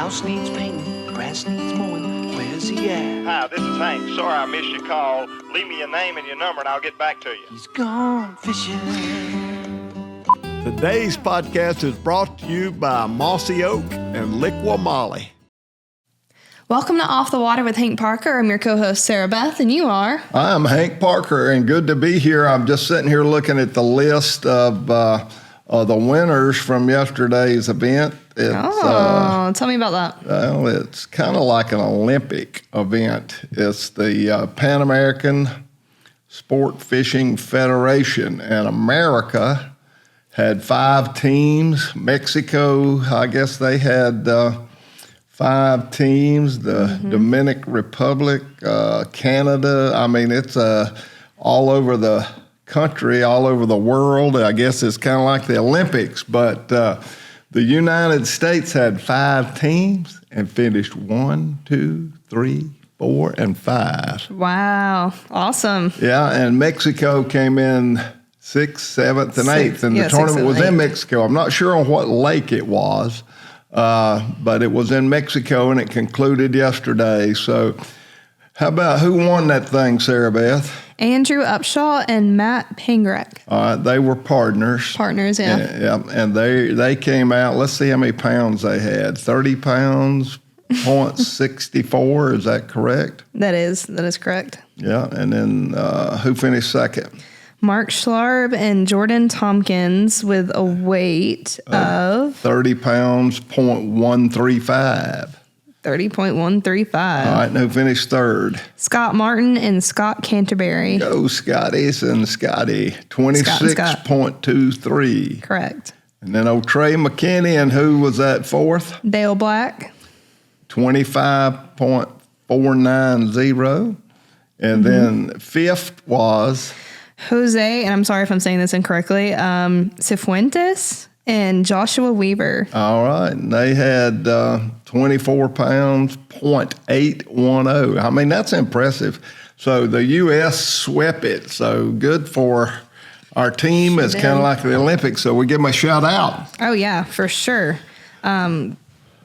house needs painting, grass needs mowing, where's he at? Hi, this is Hank. Sorry I missed your call. Leave me your name and your number and I'll get back to you. He's gone fishing. Today's podcast is brought to you by Mossy Oak and Liqua Molly. Welcome to Off the Water with Hank Parker. I'm your co-host, Sarah Beth, and you are? I'm Hank Parker, and good to be here. I'm just sitting here looking at the list of the winners from yesterday's event. Tell me about that. Well, it's kind of like an Olympic event. It's the Pan American Sport Fishing Federation, and America had 5 teams. Mexico, I guess they had 5 teams. The Dominican Republic, Canada. I mean, it's all over the country, all over the world. I guess it's kind of like the Olympics, but the United States had 5 teams and finished 1, 2, 3, 4, and 5. Wow. Awesome. Yeah, and Mexico came in 6th, 7th, and 8th, and the tournament was in Mexico. I'm not sure on what lake it was, but it was in Mexico, and it concluded yesterday. So how about who won that thing, Sarah Beth? Andrew Upshaw and Matt Pangrek. They were partners. Partners, yeah. And they came out, let's see how many pounds they had. 30 pounds, 0.64, is that correct? That is correct. Yeah, and then who finished second? Mark Schlarb and Jordan Tompkins with a weight of 30 pounds, 0.135. 30.135. All right, and who finished third? Scott Martin and Scott Canterbury. Go Scotties and Scotty, 26.23. Correct. And then old Trey McKinney, and who was that fourth? Dale Black. 25.490. And then fifth was Jose, and I'm sorry if I'm saying this incorrectly, Cifuentes and Joshua Weaver. All right. And they had 24 pounds, 0.810. I mean, that's impressive. So the U.S. swept it. So good for our team. It's kind of like the Olympics. So we give them a shout out. Oh, yeah, for sure.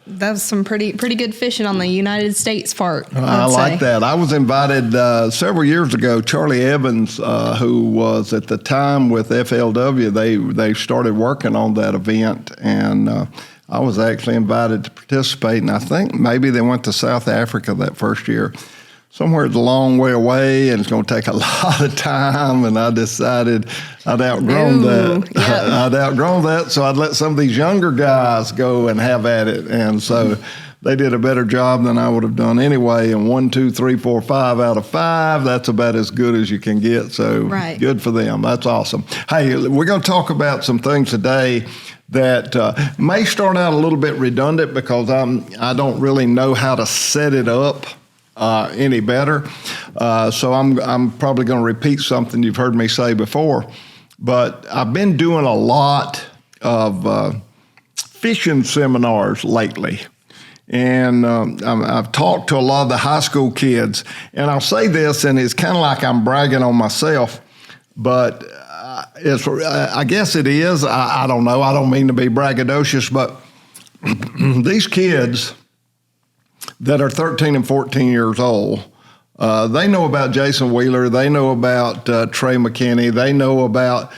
That was some pretty good fishing on the United States part. I like that. I was invited several years ago. Charlie Evans, who was at the time with FLW, they started working on that event, and I was actually invited to participate. And I think maybe they went to South Africa that first year. Somewhere it's a long way away, and it's going to take a lot of time, and I decided I'd outgrown that. Yep. I'd outgrown that, so I'd let some of these younger guys go and have at it. And so they did a better job than I would have done anyway. And 1, 2, 3, 4, 5 out of 5, that's about as good as you can get. So Good for them. That's awesome. Hey, we're going to talk about some things today that may start out a little bit redundant because I don't really know how to set it up any better. So I'm probably going to repeat something you've heard me say before. But I've been doing a lot of fishing seminars lately. And I've talked to a lot of the high school kids. And I'll say this, and it's kind of like I'm bragging on myself, but I guess it is. I don't know. I don't mean to be braggadocious, but these kids that are 13 and 14 years old, they know about Jason Wheeler. They know about Trey McKinney. They know about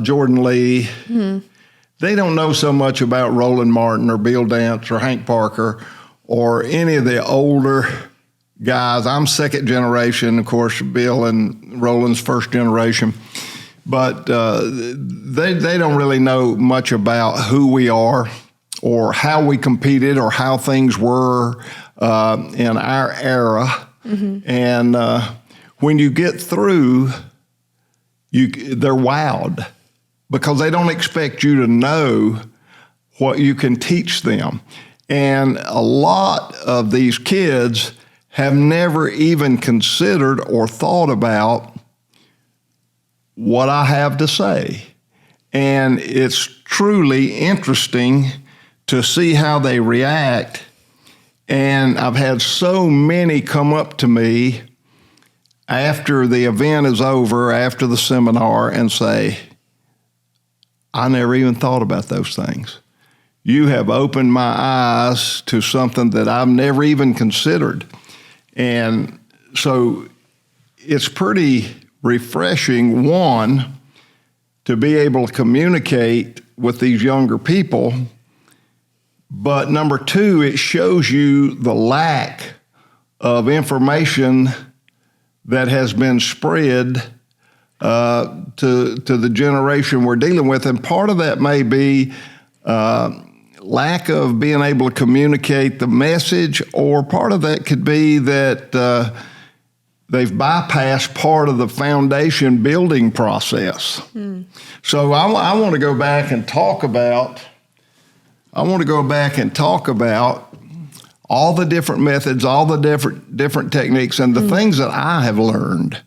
Jordan Lee. Mm-hmm. They don't know so much about Roland Martin or Bill Dance or Hank Parker or any of the older guys. I'm second generation, of course, Bill and Roland's first generation. But they don't really know much about who we are or how we competed or how things were in our era. Mm-hmm. And when you get through, they're wowed because they don't expect you to know what you can teach them. And a lot of these kids have never even considered or thought about what I have to say. And it's truly interesting to see how they react. And I've had so many come up to me after the event is over, after the seminar, and say, I never even thought about those things. you have opened my eyes to something that I've never even considered. And so it's pretty refreshing, one, to be able to communicate with these younger people. But number two, it shows you the lack of information that has been spread to the generation we're dealing with. And part of that may be lack of being able to communicate the message, or part of that could be that they've bypassed part of the foundation building process. So I want to go back and talk about all the different methods, all the different techniques, and the things that I have learned.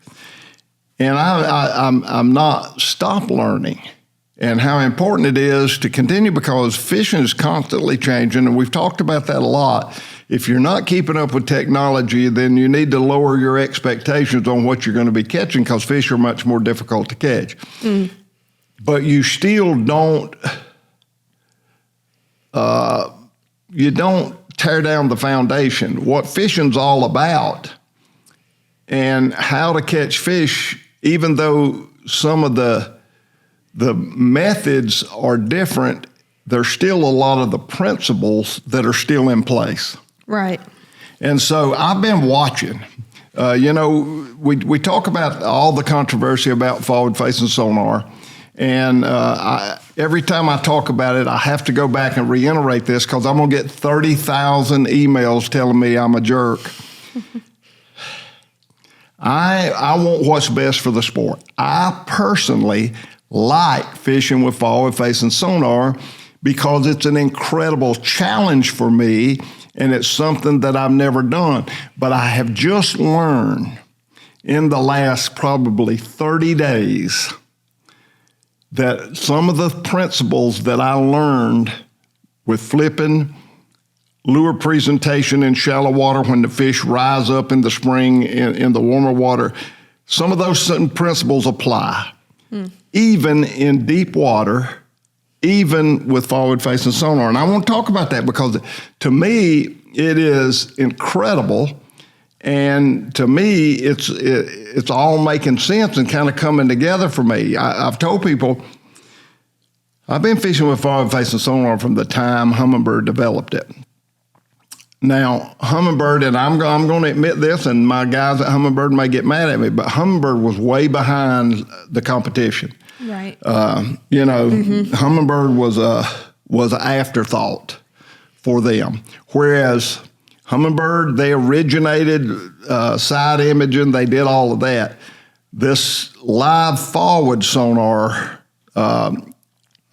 And I'm not stop learning, and how important it is to continue, because fishing is constantly changing, and we've talked about that a lot. If you're not keeping up with technology, then you need to lower your expectations on what you're going to be catching, because fish are much more difficult to catch. But you still don't tear down the foundation, what fishing's all about, and how to catch fish. Even though some of the methods are different, there's still a lot of the principles that are still in place. Right. And so I've been watching. We talk about all the controversy about forward-facing sonar, and every time I talk about it, I have to go back and reiterate this, because I'm going to get 30,000 emails telling me I'm a jerk. I want what's best for the sport. I personally like fishing with forward-facing sonar because it's an incredible challenge for me, and it's something that I've never done. But I have just learned in the last probably 30 days that some of the principles that I learned with flipping, lure presentation in shallow water when the fish rise up in the spring in the warmer water, some of those certain principles apply, even in deep water, even with forward-facing sonar. And I want to talk about that because to me, it is incredible. And to me, it's all making sense and kind of coming together for me. I've told people, I've been fishing with forward-facing sonar from the time Humminbird developed it. Now, Humminbird, and I'm going to admit this, and my guys at Humminbird may get mad at me, but Humminbird was way behind the competition. Right. Humminbird was an afterthought for them, whereas Humminbird, they originated side imaging, they did all of that. This live forward sonar,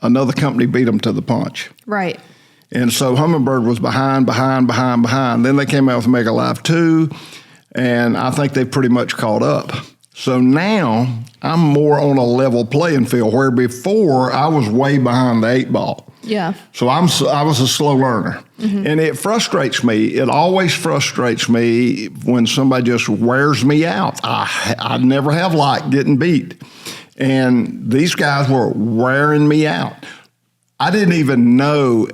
another company beat them to the punch. Right. And so Humminbird was behind. Then they came out with Mega Live 2, and I think they pretty much caught up. So now I'm more on a level playing field, where before I was way behind the 8-ball. Yeah. So I was a slow learner. And it frustrates me. It always frustrates me when somebody just wears me out. I never have liked getting beat. And these guys were wearing me out. I didn't even know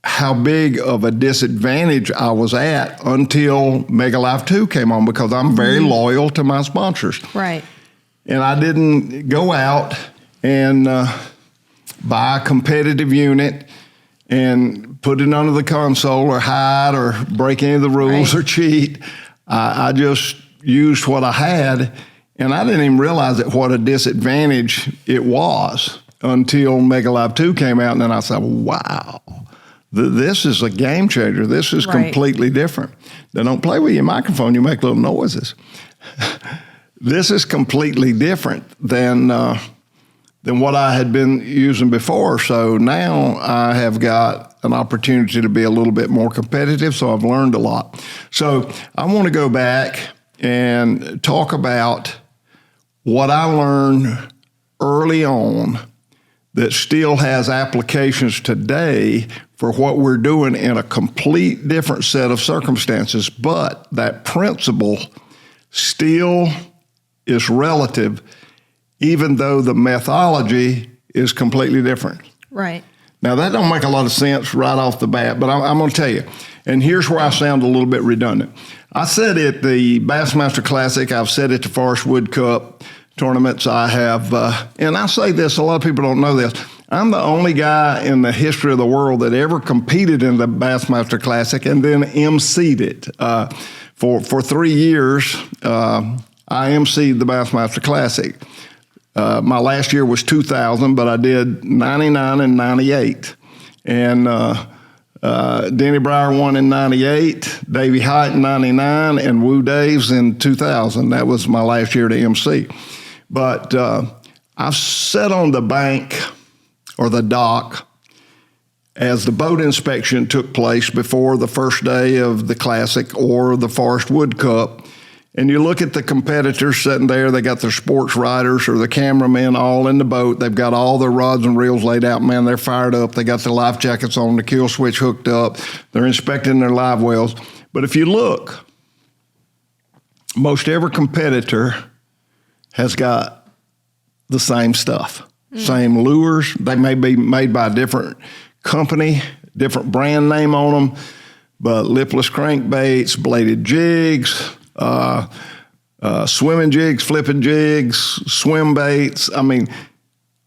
how big of a disadvantage I was at until Mega Live 2 came on, because I'm very loyal to my sponsors. Right. And I didn't go out and buy a competitive unit and put it under the console or hide or break any of the rules or cheat. I just used what I had, and I didn't even realize what a disadvantage it was until Mega Live 2 came out, and then I said, wow. This is a game changer. This is completely different. They don't play with your microphone. You make little noises. This is completely different than what I had been using before. So now I have got an opportunity to be a little bit more competitive, so I've learned a lot. So I want to go back and talk about what I learned early on that still has applications today for what we're doing in a complete different set of circumstances, but that principle still is relative, even though the methodology is completely different. Right. Now, that don't make a lot of sense right off the bat, but I'm going to tell you. And here's where I sound a little bit redundant. I said at the Bassmaster Classic, I've said at the Forest Wood Cup tournaments, I have, and I say this, a lot of people don't know this, I'm the only guy in the history of the world that ever competed in the Bassmaster Classic and then emceed it. For 3 years, I emceed the Bassmaster Classic. My last year was 2000, but I did 99 and 98. And Denny Breyer won in 98, Davey Hite in 99, and Woo Daves in 2000. That was my last year to MC. But I've sat on the bank or the dock as the boat inspection took place before the first day of the Classic or the Forest Wood Cup. And you look at the competitors sitting there, they got their sports writers or the cameramen all in the boat. They've got all their rods and reels laid out. Man, they're fired up. They got their life jackets on, the kill switch hooked up. They're inspecting their live wells. But if you look, most every competitor has got the same stuff, same lures. They may be made by a different company, different brand name on them, but lipless crankbaits, bladed jigs, swimming jigs, flipping jigs, swim baits. I mean,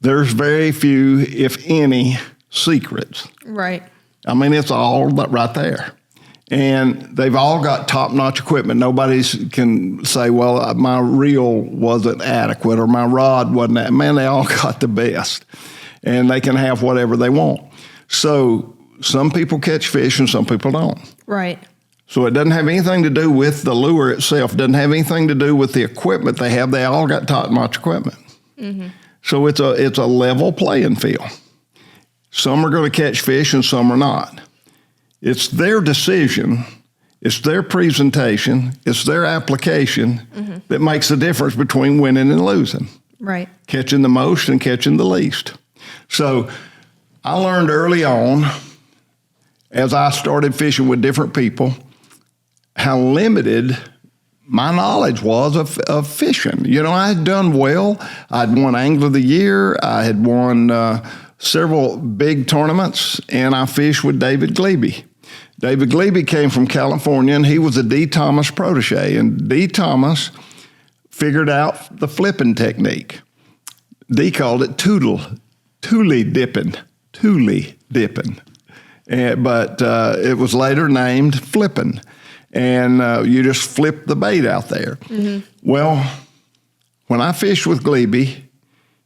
there's very few, if any, secrets. Right. I mean, it's all right there. And they've all got top-notch equipment. Nobody can say, well, my reel wasn't adequate or my rod wasn't adequate. Man, they all got the best. And they can have whatever they want. So some people catch fish and some people don't. Right. So it doesn't have anything to do with the lure itself. It doesn't have anything to do with the equipment they have. They all got top-notch equipment. Mm-hmm. So it's a level playing field. Some are going to catch fish and some are not. It's their decision, it's their presentation, it's their application that makes the difference between winning and losing. Right. Catching the most and catching the least. So I learned early on, as I started fishing with different people, how limited my knowledge was of fishing. You know, I had done well. I'd won Angler of the Year. I had won several big tournaments, and I fished with David Glebe. David Glebe came from California, and he was a D. Thomas protege. And D. Thomas figured out the flipping technique. D called it tule dipping. But it was later named flipping. And you just flip the bait out there. Mm-hmm. Well, when I fished with Glebe,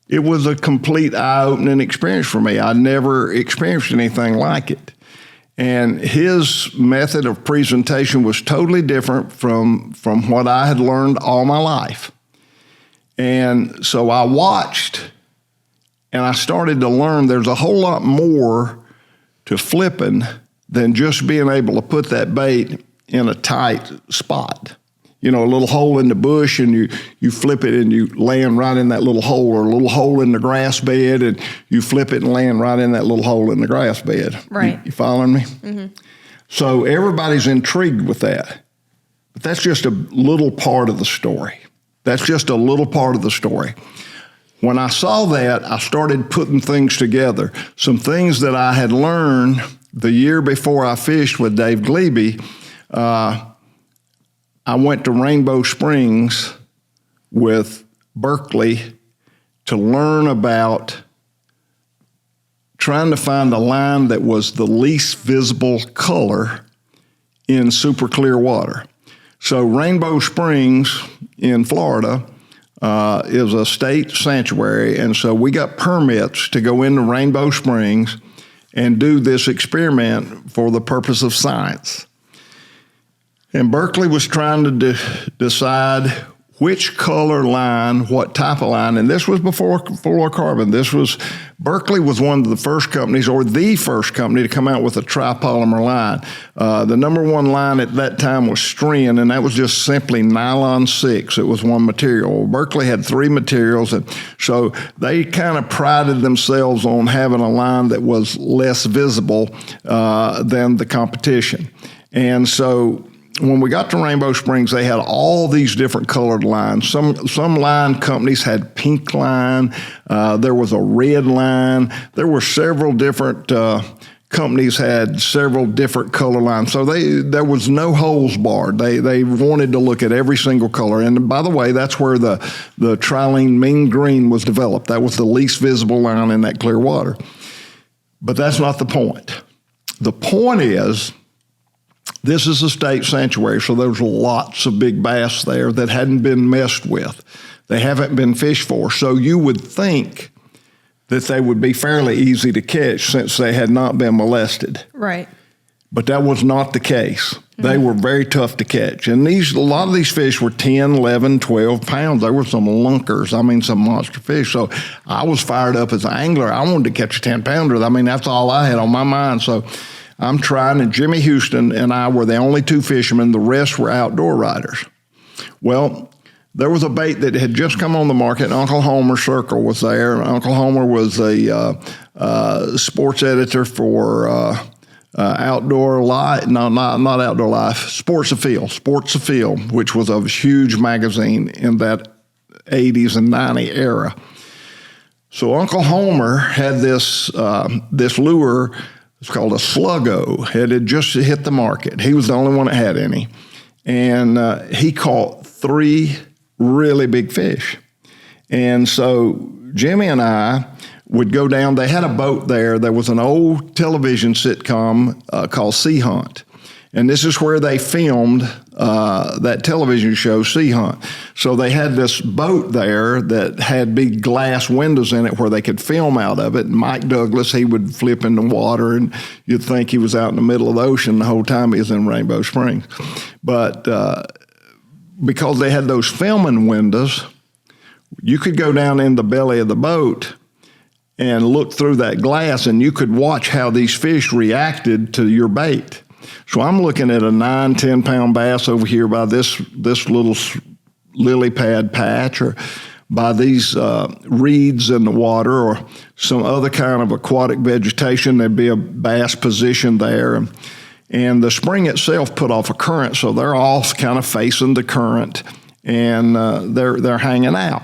it was a complete eye-opening experience for me. I'd never experienced anything like it. And his method of presentation was totally different from what I had learned all my life. And so I watched, and I started to learn there's a whole lot more to flipping than just being able to put that bait in a tight spot. You know, a little hole in the bush, and you flip it and you land right in that little hole, or a little hole in the grass bed and you flip it and land right in that little hole in the grass bed. Right. You following me? Mm-hmm. So everybody's intrigued with that. But that's just a little part of the story. That's just a little part of the story. When I saw that, I started putting things together. Some things that I had learned the year before I fished with Dave Glebe. I went to Rainbow Springs with Berkeley to learn about trying to find a line that was the least visible color in super clear water. So Rainbow Springs in Florida is a state sanctuary, and so we got permits to go into Rainbow Springs and do this experiment for the purpose of science. And Berkeley was trying to decide which color line, what type of line, and this was before fluorocarbon. Berkeley was one of the first companies, or the first company, to come out with a tripolymer line. The number one line at that time was Stren, and that was just simply nylon 6. It was one material. Well, Berkeley had 3 materials, and so they kind of prided themselves on having a line that was less visible than the competition. And so when we got to Rainbow Springs, they had all these different colored lines. Some line companies had pink line. There was a red line. There were several different companies had several different color lines. So there was no holes barred. They wanted to look at every single color. And by the way, that's where the trilene mean green was developed. That was the least visible line in that clear water. But that's not the point. The point is, this is a state sanctuary, so there's lots of big bass there that hadn't been messed with. They haven't been fished for. So you would think that they would be fairly easy to catch since they had not been molested. Right. But that was not the case. They were very tough to catch. And a lot of these fish were 10, 11, 12 pounds. There were some lunkers, some monster fish. So I was fired up as an angler. I wanted to catch a 10-pounder. That's all I had on my mind. So I'm trying, and Jimmy Houston and I were the only two fishermen. The rest were outdoor riders. Well, there was a bait that had just come on the market. Uncle Homer Circle was there. Uncle Homer was a sports editor for Outdoor Life, not Outdoor Life, Sports Afield, which was a huge magazine in that 80s and 90 era. So Uncle Homer had this lure. It's called a sluggo. It had just hit the market. He was the only one that had any, and he caught 3 really big fish. And so Jimmy and I would go down. They had a boat there. There was an old television sitcom called Sea Hunt. And this is where they filmed that television show, Sea Hunt. So they had this boat there that had big glass windows in it where they could film out of it. And Mike Douglas, he would flip in the water, and you'd think he was out in the middle of the ocean the whole time he was in Rainbow Springs. But because they had those filming windows, you could go down in the belly of the boat and look through that glass, and you could watch how these fish reacted to your bait. So I'm looking at a 9, 10-pound bass over here by this little lily pad patch, or by these reeds in the water, or some other kind of aquatic vegetation. There'd be a bass position there. And the spring itself put off a current, so they're all kind of facing the current, and they're hanging out.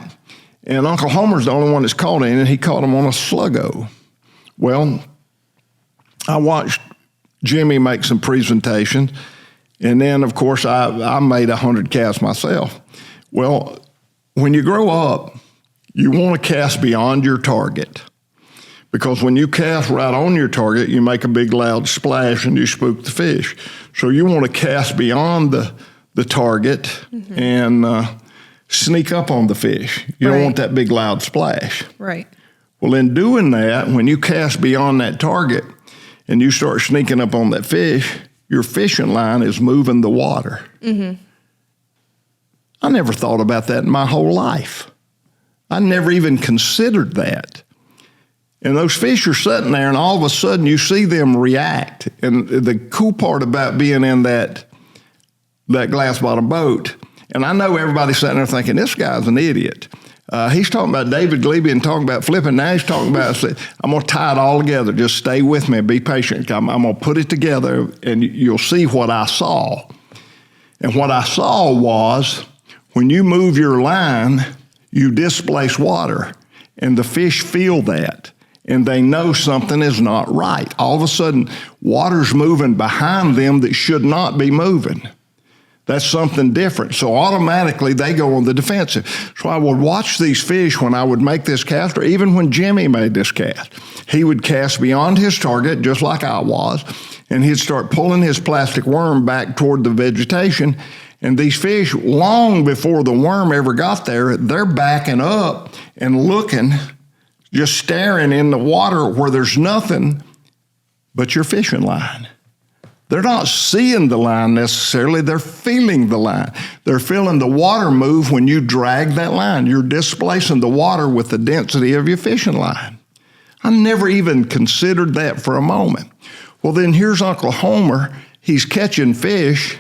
And Uncle Homer's the only one that's caught any, and he caught them on a sluggo. Well, I watched Jimmy make some presentations, and then, of course, I made 100 casts myself. Well, when you grow up, you want to cast beyond your target, because when you cast right on your target, you make a big loud splash and you spook the fish. So you want to cast beyond the target and sneak up on the fish. You don't want that big loud splash. Right. Well, in doing that, when you cast beyond that target and you start sneaking up on that fish, your fishing line is moving the water. I never thought about that in my whole life. I never even considered that. And those fish are sitting there, and all of a sudden you see them react. And the cool part about being in that glass bottom boat, and I know everybody's sitting there thinking, this guy's an idiot. He's talking about David Glebe and talking about flipping. Now he's talking about, I'm going to tie it all together. Just stay with me and be patient. I'm going to put it together, and you'll see what I saw. And what I saw was, when you move your line, you displace water, and the fish feel that. And they know something is not right. All of a sudden, water's moving behind them that should not be moving. That's something different. So automatically, they go on the defensive. So I would watch these fish when I would make this cast, or even when Jimmy made this cast. He would cast beyond his target, just like I was, and he'd start pulling his plastic worm back toward the vegetation. And these fish, long before the worm ever got there, they're backing up and looking, just staring in the water where there's nothing but your fishing line. They're not seeing the line necessarily, they're feeling the line. They're feeling the water move when you drag that line. You're displacing the water with the density of your fishing line. I never even considered that for a moment. Well, then here's Uncle Homer. He's catching fish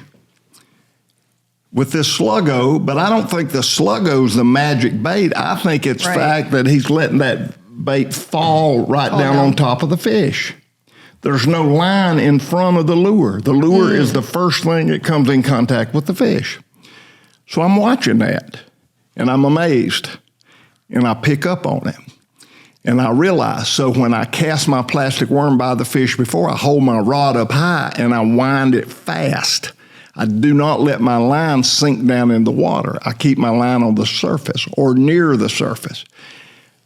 with this sluggo, but I don't think the sluggo's the magic bait. I think it's the fact that he's letting that bait fall right down on top of the fish. There's no line in front of the lure. The lure is the first thing that comes in contact with the fish. So I'm watching that, and I'm amazed, and I pick up on it. And I realize, so when I cast my plastic worm by the fish before, I hold my rod up high and I wind it fast. I do not let my line sink down in the water. I keep my line on the surface or near the surface.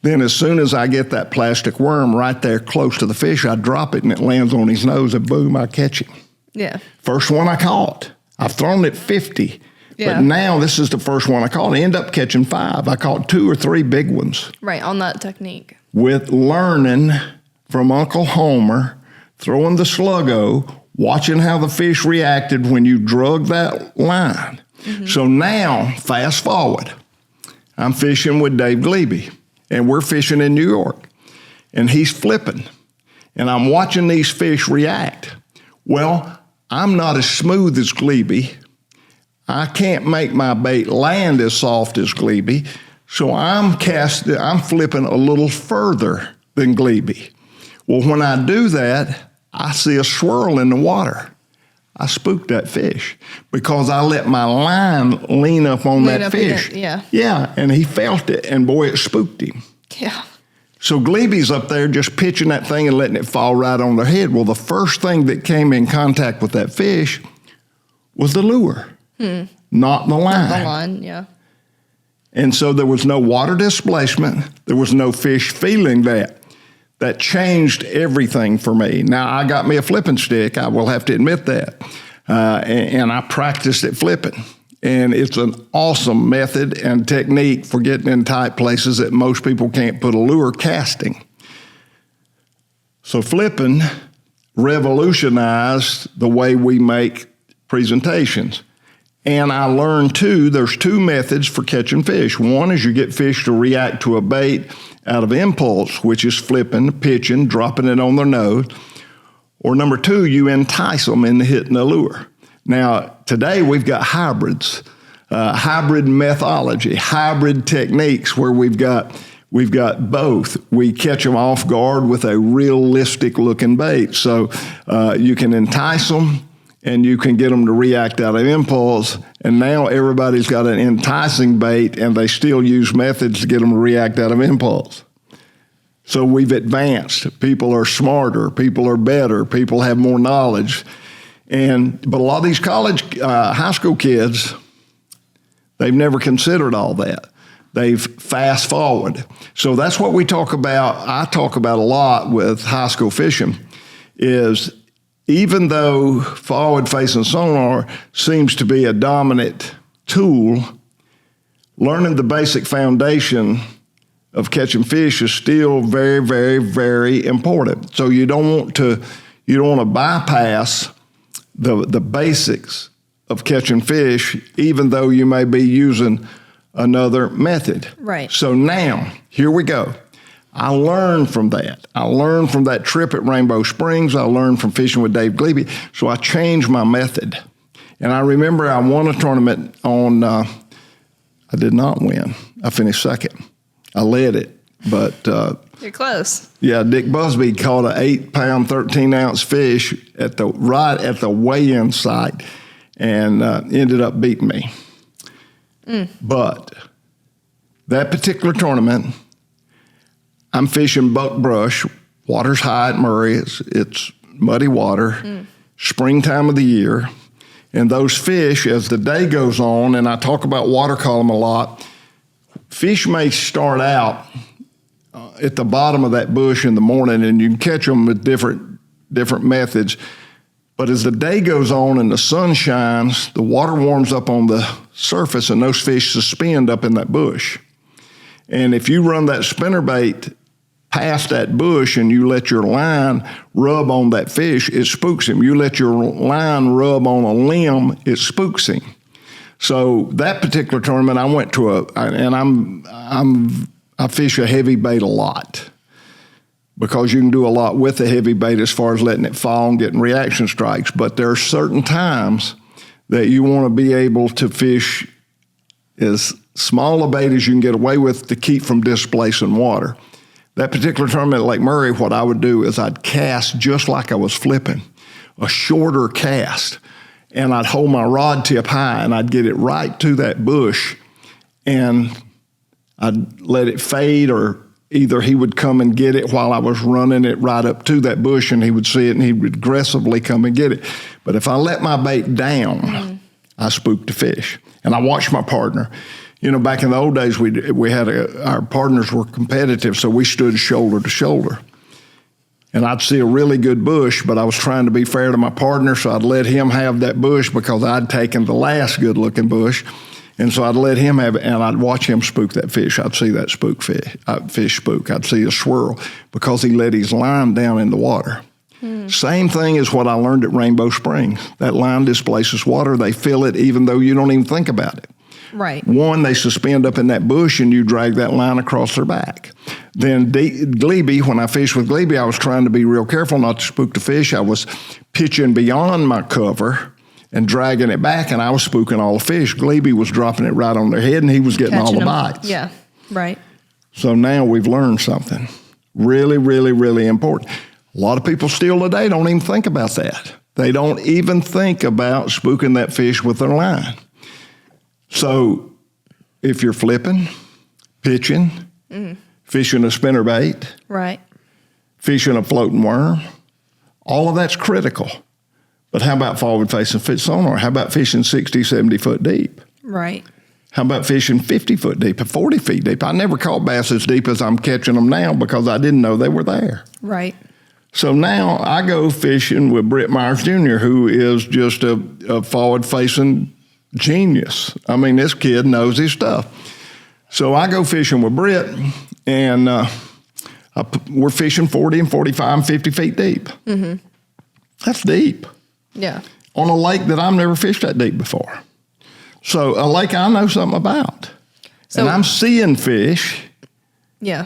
Then as soon as I get that plastic worm right there close to the fish, I drop it and it lands on his nose and boom, I catch him. Yeah. First one I caught. I've thrown it 50. Yeah. But now this is the first one I caught. I end up catching 5. I caught 2 or 3 big ones. Right, on that technique. With learning from Uncle Homer, throwing the sluggo, watching how the fish reacted when you drug that line. Mm-hmm. So now, fast forward, I'm fishing with Dave Glebe, and we're fishing in New York, and he's flipping, and I'm watching these fish react. Well, I'm not as smooth as Glebe. I can't make my bait land as soft as Glebe, so I'm flipping a little further than Glebe. Well, when I do that, I see a swirl in the water. I spooked that fish because I let my line lean up on that fish. Yeah. Yeah, and he felt it, and boy, it spooked him. Yeah. So Glebe's up there just pitching that thing and letting it fall right on their head. Well, the first thing that came in contact with that fish was the lure, not the line. Not the line, yeah. And so there was no water displacement. There was no fish feeling that. That changed everything for me. Now, I got me a flipping stick. I will have to admit that. And I practiced at flipping. And it's an awesome method and technique for getting in tight places that most people can't put a lure casting. So flipping revolutionized the way we make presentations. And I learned, too, there's 2 methods for catching fish. One is you get fish to react to a bait out of impulse, which is flipping, pitching, dropping it on their nose. Or number 2, you entice them into hitting the lure. Now, today we've got hybrids, hybrid methodology, hybrid techniques where we've got both. We catch them off guard with a realistic-looking bait. So you can entice them, and you can get them to react out of impulse. And now everybody's got an enticing bait, and they still use methods to get them to react out of impulse. So we've advanced. People are smarter. People are better. People have more knowledge. But a lot of these high school kids, they've never considered all that. They've fast forward. So that's what we talk about. I talk about a lot with high school fishing is even though forward-facing sonar seems to be a dominant tool, learning the basic foundation of catching fish is still very, very, very important. So you don't want to bypass the basics of catching fish, even though you may be using another method. Right. So now, here we go. I learned from that. I learned from that trip at Rainbow Springs. I learned from fishing with Dave Glebe. So I changed my method. And I remember I won a tournament on, I did not win. I finished second. I led it, but. You're close. Yeah, Dick Busby caught an 8-pound, 13-ounce fish right at the weigh-in site and ended up beating me. But that particular tournament, I'm fishing buckbrush. Water's high at Murray. It's muddy water, springtime of the year. And those fish, as the day goes on, and I talk about water column a lot, fish may start out at the bottom of that bush in the morning, and you can catch them with different methods. But as the day goes on and the sun shines, the water warms up on the surface, and those fish suspend up in that bush. And if you run that spinnerbait past that bush and you let your line rub on that fish, it spooks him. You let your line rub on a limb, it spooks him. So that particular tournament, I went to I fish a heavy bait a lot because you can do a lot with a heavy bait as far as letting it fall and getting reaction strikes. But there are certain times that you want to be able to fish as small a bait as you can get away with to keep from displacing water. That particular tournament at Lake Murray, what I would do is I'd cast just like I was flipping, a shorter cast, and I'd hold my rod tip high and I'd get it right to that bush, and I'd let it fade, or either he would come and get it while I was running it right up to that bush, and he would see it and he would aggressively come and get it. But if I let my bait down, I spooked the fish. And I watched my partner. Back in the old days, we had our partners were competitive, so we stood shoulder to shoulder. And I'd see a really good bush, but I was trying to be fair to my partner, so I'd let him have that bush because I'd taken the last good-looking bush. And so I'd let him have it, and I'd watch him spook that fish. I'd see that fish spook. I'd see a swirl because he let his line down in the water. Same thing as what I learned at Rainbow Springs. That line displaces water. They fill it even though you don't even think about it. Right. One, they suspend up in that bush and you drag that line across their back. Then glebe, when I fished with glebe, I was trying to be real careful not to spook the fish. I was pitching beyond my cover and dragging it back, and I was spooking all the fish. Glebe was dropping it right on their head, and he was getting all the bites. Yeah, right. So now we've learned something really, really, really important. A lot of people still today don't even think about that. They don't even think about spooking that fish with their line. So if you're flipping, pitching, fishing a spinnerbait, right, fishing a floating worm, all of that's critical. But how about forward-facing fish sonar? How about fishing 60, 70 foot deep? Right. How about fishing 50 foot deep or 40 feet deep? I never caught bass as deep as I'm catching them now because I didn't know they were there. Right. So now I go fishing with Britt Myers Jr., who is just a forward-facing genius. I mean, this kid knows his stuff. So I go fishing with Britt, and we're fishing 40 and 45 and 50 feet deep. That's deep. Yeah. On a lake that I've never fished that deep before. So a lake I know something about. And I'm seeing fish yeah,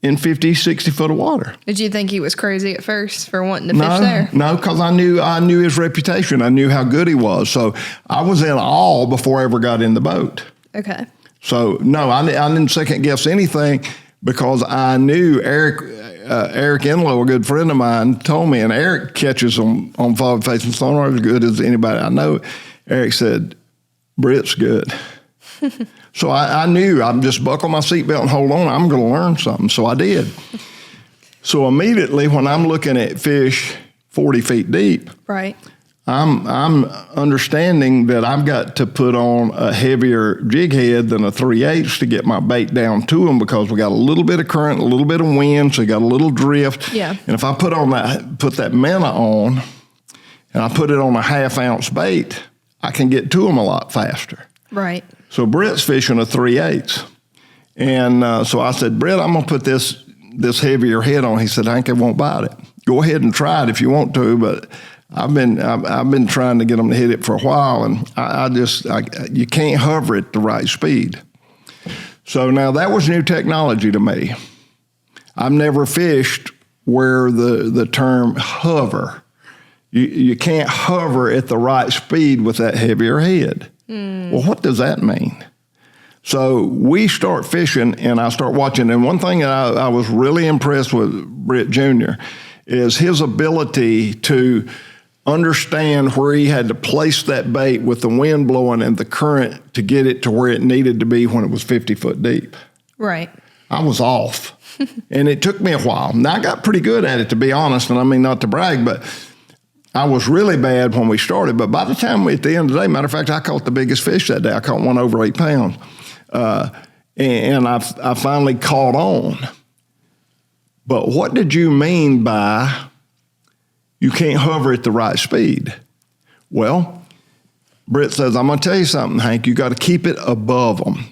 in 50, 60 foot of water. Did you think he was crazy at first for wanting to fish there? No, because I knew his reputation. I knew how good he was. So I was in awe before I ever got in the boat. Okay. So no, I didn't second guess anything because I knew Eric Enlow, a good friend of mine, told me, and Eric catches them on forward-facing sonar as good as anybody I know. Eric said, Britt's good. So I knew I'd just buckle my seatbelt and hold on. I'm going to learn something. So I did. So immediately when I'm looking at fish 40 feet deep, right, I'm understanding that I've got to put on a heavier jig head than a 3/8 to get my bait down to them because we got a little bit of current, a little bit of wind, so you got a little drift. Yeah. And if I put that minnow on, and I put it on a 1/2 ounce bait, I can get to them a lot faster. right. So Britt's fishing a 3/8, and so I said, Britt, I'm gonna put this heavier head on. He said, Hank, I won't bite it. Go ahead and try it if you want to, but I've been trying to get them to hit it for a while, and you can't hover at the right speed. So now that was new technology to me. I've never fished where the term hover. You can't hover at the right speed with that heavier head. Well, what does that mean? So we start fishing, and I start watching. And one thing that I was really impressed with Britt Jr. is his ability to understand where he had to place that bait with the wind blowing and the current to get it to where it needed to be when it was 50 foot deep. Right. I was off. And it took me a while. Now, I got pretty good at it, to be honest, and I mean not to brag, but I was really bad when we started. But by the time at the end of the day, matter of fact, I caught the biggest fish that day. I caught one over 8 pounds. And I finally caught on. But what did you mean by you can't hover at the right speed? Well, Britt says, I'm going to tell you something, Hank. You got to keep it above them.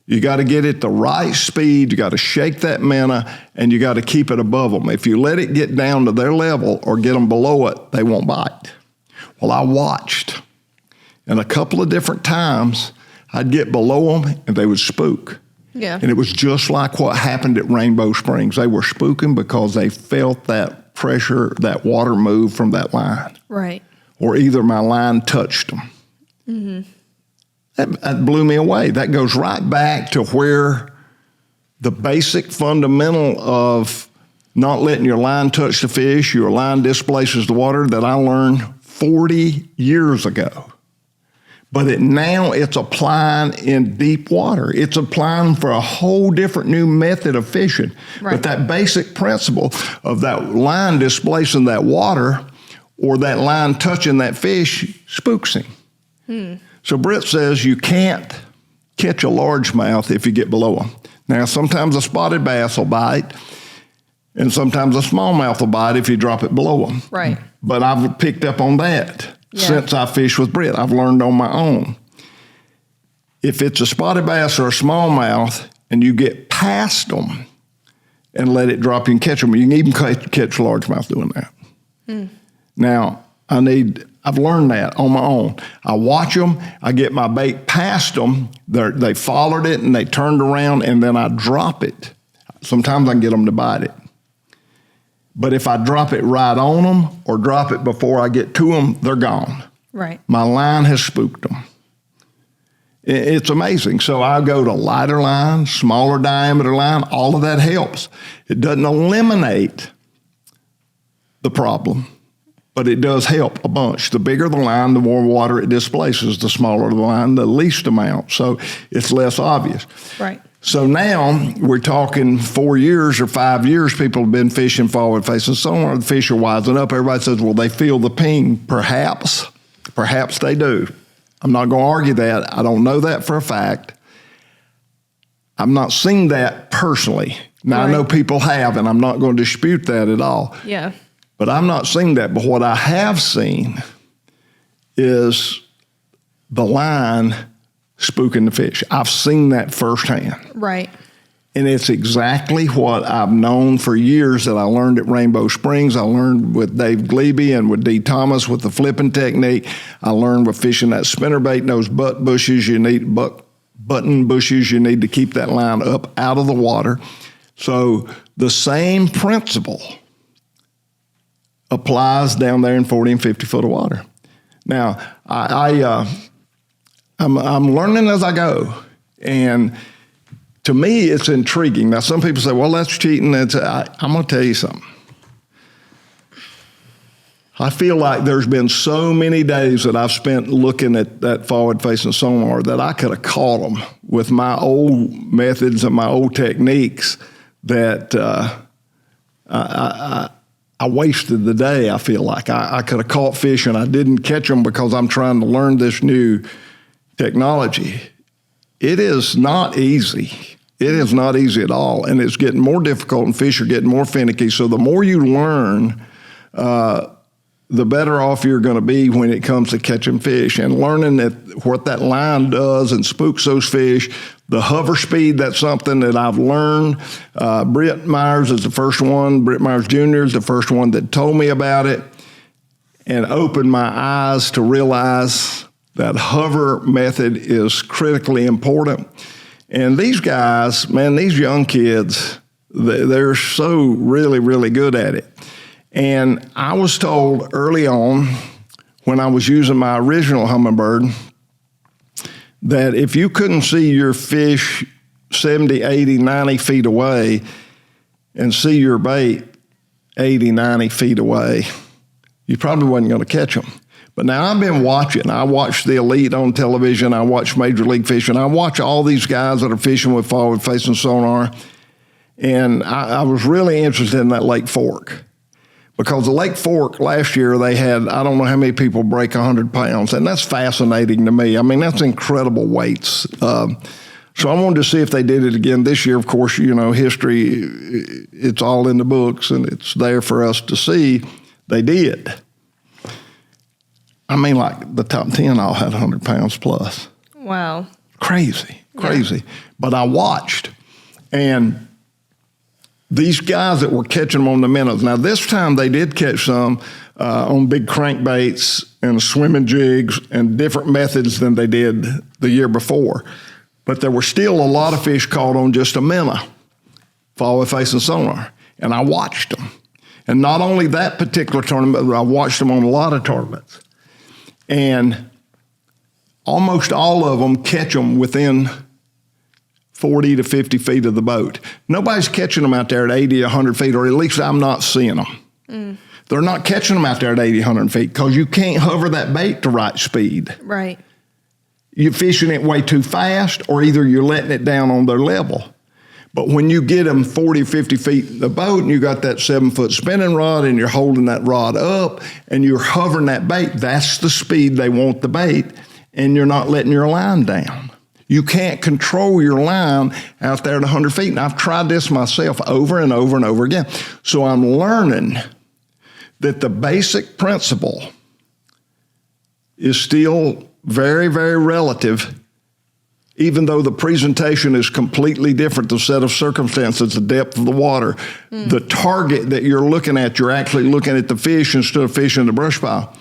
You got to get it the right speed. You got to shake that minnow, and you got to keep it above them. If you let it get down to their level or get them below it, they won't bite. Well, I watched, and a couple of different times, I'd get below them, and they would spook. Yeah. And it was just like what happened at Rainbow Springs. They were spooking because they felt that pressure, that water move from that line. Right. Or either my line touched them. Mm-hmm. That blew me away. That goes right back to where the basic fundamental of not letting your line touch the fish, your line displaces the water, that I learned 40 years ago. But now it's applying in deep water. It's applying for a whole different new method of fishing. Right. But that basic principle of that line displacing that water or that line touching that fish spooks him. So Britt says you can't catch a largemouth if you get below them. Now, sometimes a spotted bass will bite, and sometimes a smallmouth will bite if you drop it below them. Right. But I've picked up on that. Yeah. Since I fish with Britt, I've learned on my own. If it's a spotted bass or a smallmouth and you get past them and let it drop, you can catch them. You can even catch largemouth doing that. Now, I've learned that on my own. I watch them, I get my bait past them, they followed it and they turned around, and then I drop it. Sometimes I can get them to bite it. But if I drop it right on them or drop it before I get to them, they're gone. Right. My line has spooked them. It's amazing. So I go to lighter line, smaller diameter line. All of that helps. It doesn't eliminate the problem, but it does help a bunch. The bigger the line, the more water it displaces. The smaller the line, the least amount. So it's less obvious. Right. So now we're talking 4 years or 5 years, people have been fishing forward facing sonar. The fish are wising up. Everybody says, well, they feel the ping. Perhaps they do. I'm not going to argue that. I don't know that for a fact. I've not seen that personally. Now, I know people have, and I'm not going to dispute that at all. Yeah. But I've not seen that. But what I have seen is the line spooking the fish. I've seen that firsthand. Right. And it's exactly what I've known for years that I learned at Rainbow Springs. I learned with Dave Glebe and with Dee Thomas with the flipping technique. I learned with fishing that spinnerbait, those button bushes you need to keep that line up out of the water. So the same principle applies down there in 40 and 50 foot of water. Now, I'm learning as I go, and to me, it's intriguing. Now, some people say, well, that's cheating. I'm going to tell you something. I feel like there's been so many days that I've spent looking at that forward-facing sonar that I could have caught them with my old methods and my old techniques that I wasted the day, I feel like. I could have caught fish, and I didn't catch them because I'm trying to learn this new technology. It is not easy. It is not easy at all, and it's getting more difficult, and fish are getting more finicky. So the more you learn, the better off you're going to be when it comes to catching fish and learning what that line does and spooks those fish. The hover speed, that's something that I've learned. Britt Myers is the first one. Britt Myers Jr. is the first one that told me about it and opened my eyes to realize that hover method is critically important. And these guys, man, these young kids, they're so really, really good at it. And I was told early on when I was using my original Humminbird that if you couldn't see your fish 70, 80, 90 feet away and see your bait 80, 90 feet away, you probably wasn't going to catch them. But now I've been watching. I watch the elite on television. I watch Major League Fishing. I watch all these guys that are fishing with forward-facing sonar. And I was really interested in that Lake Fork. Because the Lake Fork last year, they had, I don't know how many people break 100 pounds. And that's fascinating to me. I mean, that's incredible weights. So I wanted to see if they did it again this year. Of course, you know, history, it's all in the books, and it's there for us to see. They did. I mean, like the top 10 all had 100 pounds plus. Wow. Crazy. Yeah. But I watched. And these guys that were catching them on the minnows. Now, this time they did catch some on big crankbaits and swimming jigs and different methods than they did the year before. But there were still a lot of fish caught on just a minnow, forward-facing sonar. And I watched them. And not only that particular tournament, but I watched them on a lot of tournaments. And almost all of them catch them within 40 to 50 feet of the boat. Nobody's catching them out there at 80, 100 feet, or at least I'm not seeing them. They're not catching them out there at 80, 100 feet because you can't hover that bait to right speed. Right. You're fishing it way too fast, or either you're letting it down on their level. But when you get them 40, 50 feet in the boat and you got that 7-foot spinning rod and you're holding that rod up and you're hovering that bait, that's the speed they want the bait, and you're not letting your line down. You can't control your line out there at 100 feet. And I've tried this myself over and over and over again. So I'm learning that the basic principle is still very, very relative, even though the presentation is completely different, the set of circumstances, the depth of the water, the target that you're looking at, you're actually looking at the fish instead of fishing the brush pile.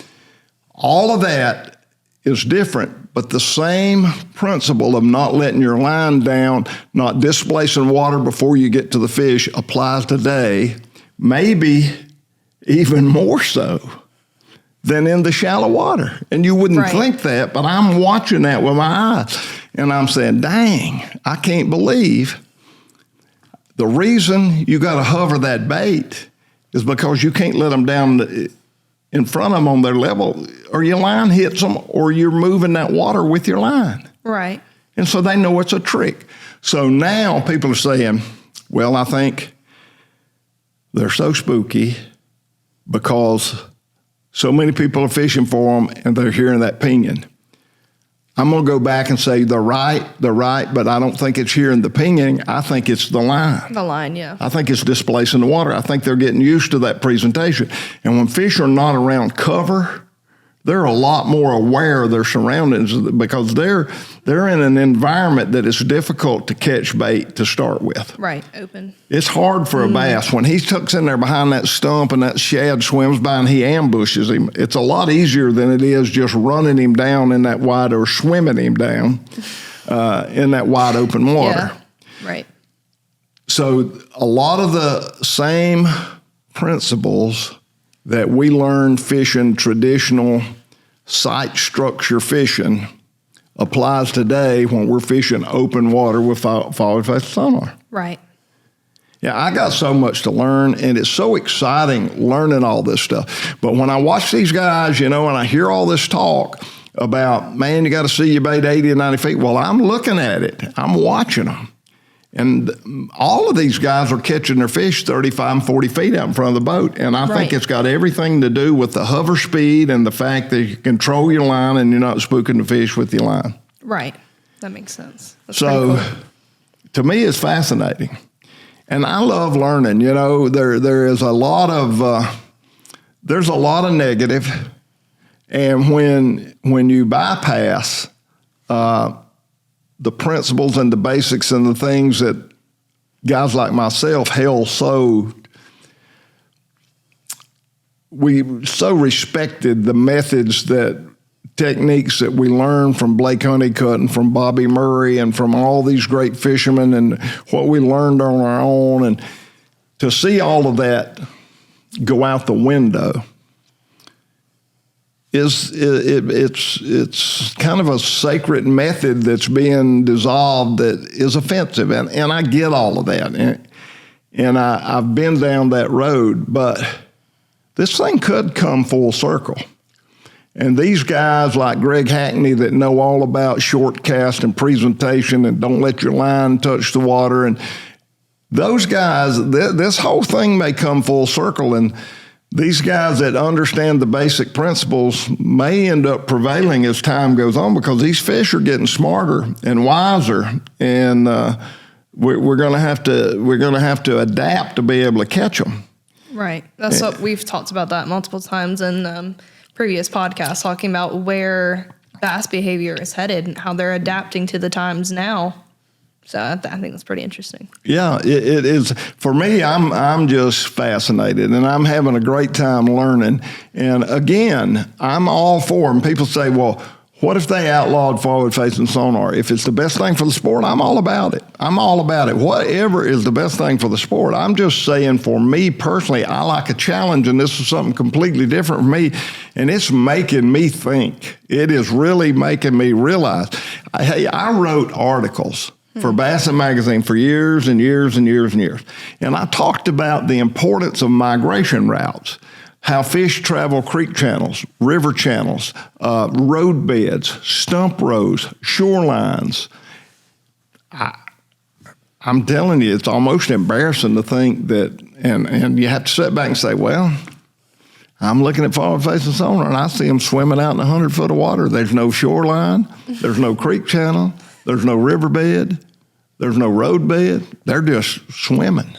All of that is different, but the same principle of not letting your line down, not displacing water before you get to the fish applies today, maybe even more so than in the shallow water. And you wouldn't think that, but I'm watching that with my eyes. And I'm saying, dang, I can't believe the reason you got to hover that bait is because you can't let them down in front of them on their level, or your line hits them, or you're moving that water with your line. Right. And so they know it's a trick. So now people are saying, well, I think they're so spooky because so many people are fishing for them and they're hearing that pinion. I'm going to go back and say they're right, but I don't think it's hearing the pinging. I think it's the line. The line, yeah. I think it's displacing the water. I think they're getting used to that presentation. And when fish are not around cover, they're a lot more aware of their surroundings because they're in an environment that is difficult to catch bait to start with. Right, open. It's hard for a bass. When he tucks in there behind that stump and that shad swims by and he ambushes him, it's a lot easier than it is just running him down in that wide or swimming him down in that wide open water. Yeah, right. So a lot of the same principles that we learned fishing traditional sight structure fishing applies today when we're fishing open water with forward facing sonar. Right. Yeah, I got so much to learn, and it's so exciting learning all this stuff. But when I watch these guys, and I hear all this talk about, man, you got to see your bait 80 and 90 feet. Well, I'm looking at it. I'm watching them. And all of these guys are catching their fish 35 and 40 feet out in front of the boat. And I think it's got everything to do with the hover speed and the fact that you control your line and you're not spooking the fish with your line. Right. That makes sense. That's so cool. To me, it's fascinating. And I love learning. There is a lot of there's a lot of negative. And when you bypass the principles and the basics and the things that guys like myself we so respected the methods techniques that we learned from Blake Honeycutt and from Bobby Murray and from all these great fishermen and what we learned on our own, and to see all of that go out the window it's kind of a sacred method that's being dissolved that is offensive, and I get all of that, and I've been down that road, but this thing could come full circle. And these guys like Greg Hackney that know all about short cast and presentation and don't let your line touch the water, and those guys, this whole thing may come full circle, and these guys that understand the basic principles may end up prevailing as time goes on because these fish are getting smarter and wiser, and we're going to have to adapt to be able to catch them. Right. That's what we've talked about that multiple times in previous podcasts, talking about where bass behavior is headed and how they're adapting to the times now. So I think that's pretty interesting. Yeah, it is. For me, I'm just fascinated, and I'm having a great time learning. And again, I'm all for them. People say, well, what if they outlawed forward-facing sonar? If it's the best thing for the sport, I'm all about it. I'm all about it. Whatever is the best thing for the sport. I'm just saying, for me personally, I like a challenge, and this is something completely different for me, and it's making me think. It is really making me realize. Hey, I wrote articles for Bassett Magazine for years and years and years and years. And I talked about the importance of migration routes, how fish travel creek channels, river channels, road beds, stump rows, shorelines. I'm telling you, it's almost embarrassing to think that, and you have to sit back and say, well, I'm looking at forward-facing sonar, and I see them swimming out in 100 foot of water. There's no shoreline. There's no creek channel. There's no riverbed. There's no road bed. They're just swimming.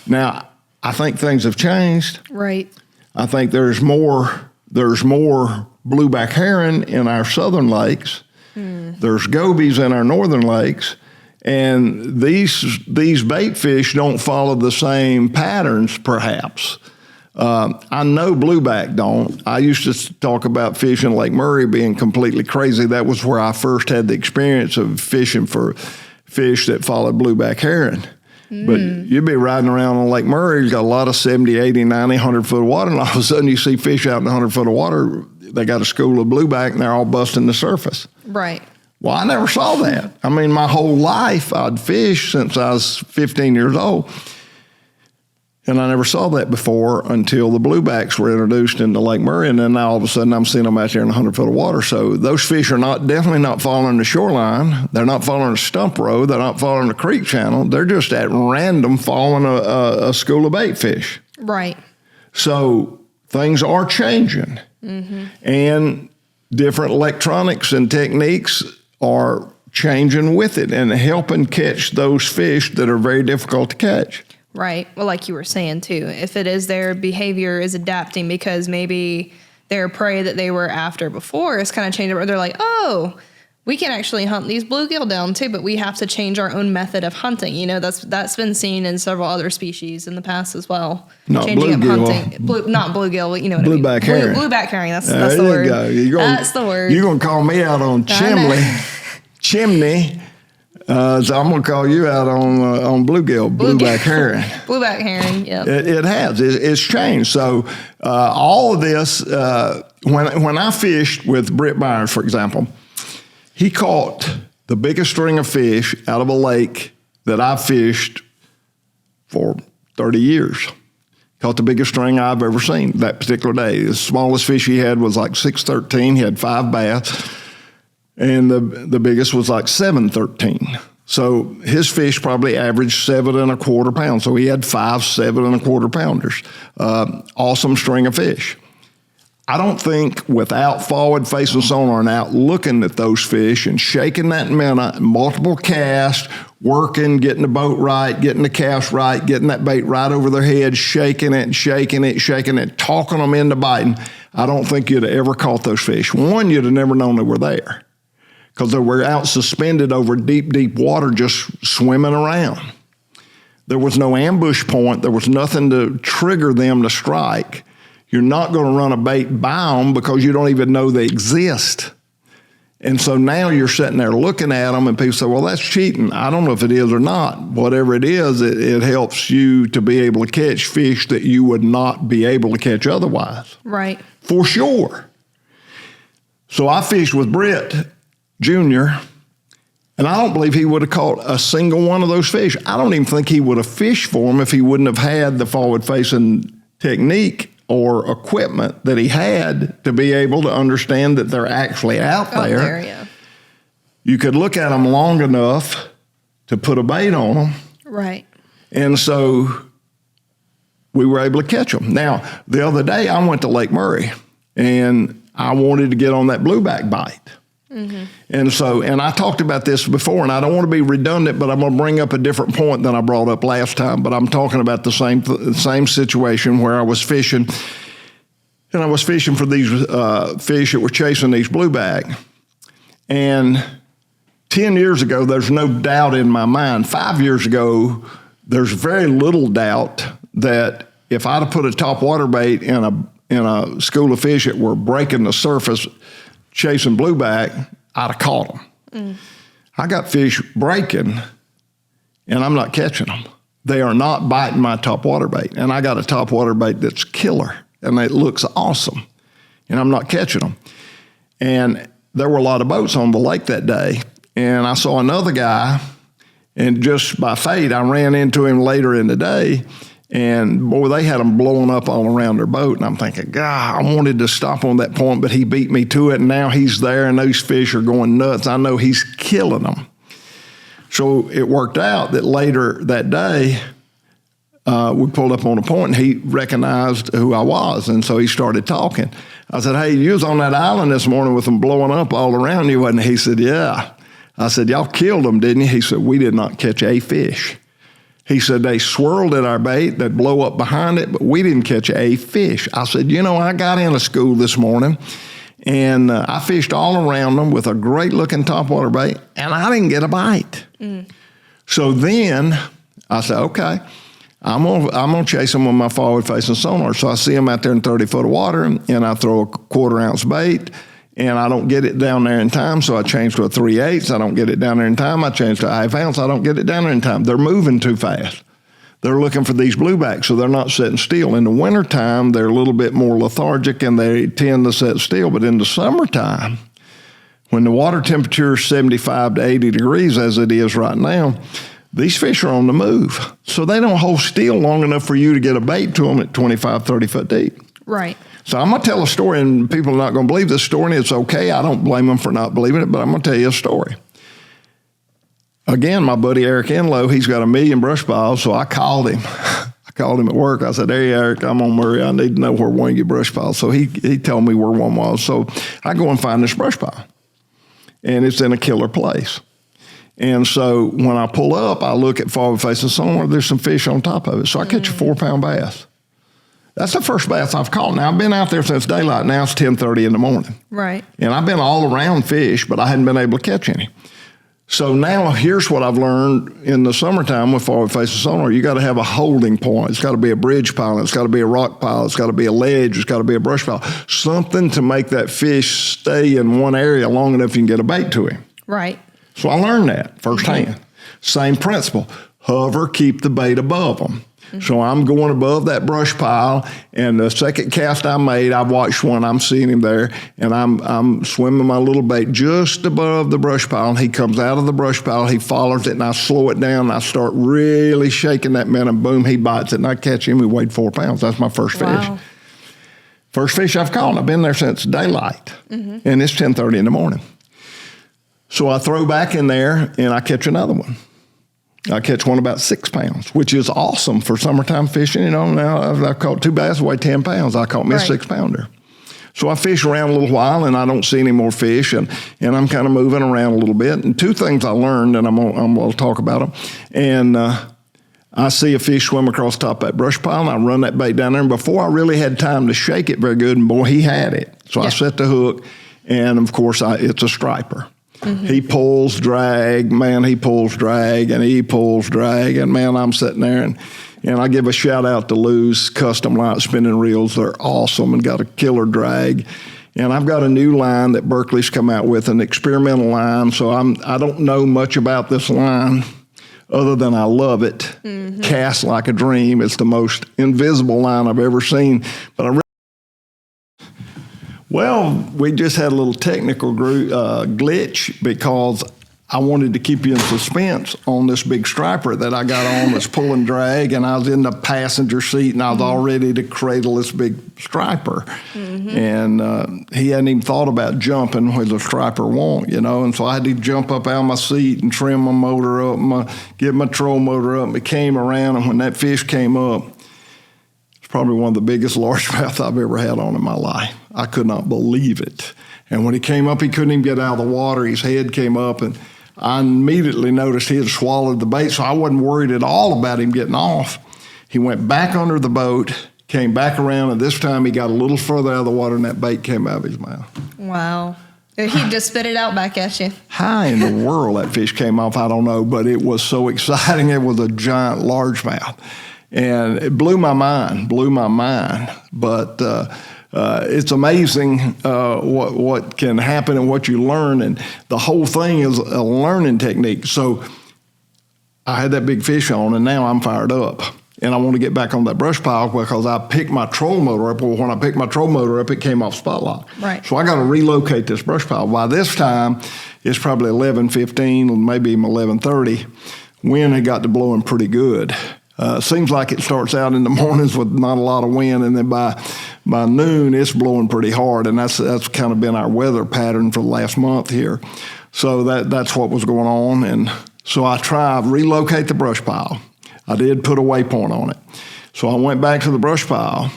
Now, I think things have changed. Right. I think there's more blueback herring in our southern lakes. There's gobies in our northern lakes. And these bait fish don't follow the same patterns, perhaps. I know blueback don't. I used to talk about fishing Lake Murray being completely crazy. That was where I first had the experience of fishing for fish that followed blueback herring. But you'd be riding around on Lake Murray, you got a lot of 70, 80, 90, 100 foot of water, and all of a sudden you see fish out in 100 foot of water. They got a school of blueback, and they're all busting the surface. Right. Well, I never saw that. I mean, my whole life I'd fished since I was 15 years old. And I never saw that before until the bluebacks were introduced into Lake Murray. And then now all of a sudden I'm seeing them out there in 100 foot of water. So those fish are definitely not following the shoreline. They're not following a stump road. They're not following a creek channel. They're just at random following a school of bait fish. Right. So things are changing. And different electronics and techniques are changing with it and helping catch those fish that are very difficult to catch. Right. Well, like you were saying, too, if it is their behavior is adapting because maybe their prey that they were after before is kind of changing, or they're like, oh, we can actually hunt these bluegill down, too, but we have to change our own method of hunting. You know, that's been seen in several other species in the past as well. Not changing bluegill. up hunting. Not bluegill, you know what I mean. Blueback herring. Blueback herring, that's the There word. you go. That's the word. You're going to call me out on chimney. So I'm going to call you out on blueback herring. Blueback herring, yeah. It has. It's changed. So all of this, when I fished with Britt Myers, for example, he caught the biggest string of fish out of a lake that I fished for 30 years. Caught the biggest string I've ever seen that particular day. The smallest fish he had was like 613. He had 5 bass. And the biggest was like 713. So his fish probably averaged 7 1/4 pounds. So he had 5 7 1/4 pounders. Awesome string of fish. I don't think without forward-facing sonar and out looking at those fish and shaking that minnow, multiple casts, working, getting the boat right, getting the cast right, getting that bait right over their head, shaking it, talking them into biting, I don't think you'd have ever caught those fish. One, you'd have never known they were there because they were out suspended over deep, deep water just swimming around. There was no ambush point. There was nothing to trigger them to strike. You're not going to run a bait by them because you don't even know they exist. And so now you're sitting there looking at them and people say, well, that's cheating. I don't know if it is or not. Whatever it is, it helps you to be able to catch fish that you would not be able to catch otherwise. Right. For sure. So I fished with Britt Jr., and I don't believe he would have caught a single one of those fish. I don't even think he would have fished for them if he wouldn't have had the forward-facing technique or equipment that he had to be able to understand that they're actually out there. Yeah. You could look at them long enough to put a bait on them. Right. And so we were able to catch them. Now, the other day I went to Lake Murray and I wanted to get on that blueback bite. And I talked about this before, and I don't want to be redundant, but I'm going to bring up a different point than I brought up last time. But I'm talking about the same situation where I was fishing, and I was fishing for these fish that were chasing these blueback. And 10 years ago, there's no doubt in my mind. 5 years ago, there's very little doubt that if I'd have put a top water bait in a school of fish that were breaking the surface, chasing blueback, I'd have caught them. I got fish breaking, and I'm not catching them. They are not biting my top water bait, and I got a top water bait that's killer, and it looks awesome, and I'm not catching them. And there were a lot of boats on the lake that day, and I saw another guy, And just by fate, I ran into him later in the day. And boy, they had them blowing up all around their boat. And I'm thinking, God, I wanted to stop on that point, but he beat me to it. And now he's there and those fish are going nuts. I know he's killing them. So it worked out that later that day, we pulled up on a point and he recognized who I was. And so he started talking. I said, hey, you was on that island this morning with them blowing up all around you, wasn't it? He said, yeah. I said, y'all killed them, didn't you? He said, we did not catch a fish. He said, they swirled at our bait, they'd blow up behind it, but we didn't catch a fish. I said, I got into school this morning, and I fished all around them with a great-looking topwater bait, and I didn't get a bite. So then I said, okay, I'm gonna chase them with my forward-facing sonar. So I see them out there in 30 foot of water, and I throw a 1/4 ounce bait, and I don't get it down there in time, so I change to a 3/8. I don't get it down there in time. I change to a 1/2 ounce. I don't get it down there in time. They're moving too fast. They're looking for these bluebacks, so they're not sitting still. In the wintertime, they're a little bit more lethargic, and they tend to sit still. But in the summertime, when the water temperature is 75 to 80 degrees, as it is right now, these fish are on the move. So they don't hold still long enough for you to get a bait to them at 25, 30 foot deep. Right. So I'm going to tell a story, and people are not going to believe this story, and it's okay. I don't blame them for not believing it, but I'm going to tell you a story. Again, my buddy Eric Enlow, he's got 1 million brush piles, so I called him. I called him at work. I said, hey, Eric, I'm on Murray. I need to know where one of your brush piles. So he told me where one was. So I go and find this brush pile, and it's in a killer place. And so when I pull up, I look at forward-facing sonar. There's some fish on top of it. So I catch a 4-pound bass. That's the first bass I've caught. Now, I've been out there since daylight. Now it's 10:30 in the morning. Right. And I've been all around fish, but I hadn't been able to catch any. So now here's what I've learned in the summertime with forward-facing sonar. You got to have a holding point. It's got to be a bridge pile. It's got to be a rock pile. It's got to be a ledge. It's got to be a brush pile. Something to make that fish stay in one area long enough you can get a bait to him. Right. So I learned that firsthand. Same principle. Hover, keep the bait above them. So I'm going above that brush pile, and the second cast I made, I watched one, I'm seeing him there, and I'm swimming my little bait just above the brush pile, and he comes out of the brush pile, he follows it, and I slow it down, and I start really shaking that man, and boom, he bites it, and I catch him. He weighed 4 pounds. That's my first fish. First fish I've caught. I've been there since daylight, and it's 10:30 in the morning. So I throw back in there, and I catch another one. I catch one about 6 pounds, which is awesome for summertime fishing. Now I've caught 2 bass that weigh 10 pounds. I caught me a 6-pounder. So I fish around a little while, and I don't see any more fish, and I'm kind of moving around a little bit. And 2 things I learned, and I'm going to talk about them. And I see a fish swim across the top of that brush pile, and I run that bait down there. And before I really had time to shake it very good, and boy, he had it. So I set the hook, and of course, it's a striper. He pulls, drag, man, he pulls, drag, and he pulls, drag, and man, I'm sitting there, and I give a shout out to Lou's Custom Light Spinning Reels. They're awesome and got a killer drag. And I've got a new line that Berkeley's come out with, an experimental line, so I don't know much about this line other than I love it. Cast like a dream. It's the most invisible line I've ever seen, but Well, we just had a little technical glitch because I wanted to keep you in suspense on this big striper that I got on that's pulling drag, and I was in the passenger seat, and I was all ready to cradle this big striper. And he hadn't even thought about jumping where the striper won't, and so I had to jump up out of my seat and trim my motor up, get my troll motor up. It came around, and when that fish came up, probably one of the biggest largemouth I've ever had on in my life. I could not believe it. And when he came up, he couldn't even get out of the water. His head came up, and I immediately noticed he had swallowed the bait, so I wasn't worried at all about him getting off. He went back under the boat, came back around, and this time he got a little further out of the water, and that bait came out of his mouth. Wow. He just spit it out back at you. How in the world that fish came off, I don't know, but it was so exciting. It was a giant largemouth. And it blew my mind. But it's amazing what can happen and what you learn. And the whole thing is a learning technique. So I had that big fish on, and now I'm fired up. And I want to get back on that brush pile because I picked my troll motor up. Well, when I picked my troll motor up, it came off spot lock. Right. So I got to relocate this brush pile. By this time, it's probably 11:15, maybe even 11:30. wind had got to blowing pretty good. Seems like it starts out in the mornings with not a lot of wind, and then by noon it's blowing pretty hard, and that's kind of been our weather pattern for the last month here. So that's what was going on, and so I tried to relocate the brush pile. I did put a waypoint on it. So I went back to the brush pile,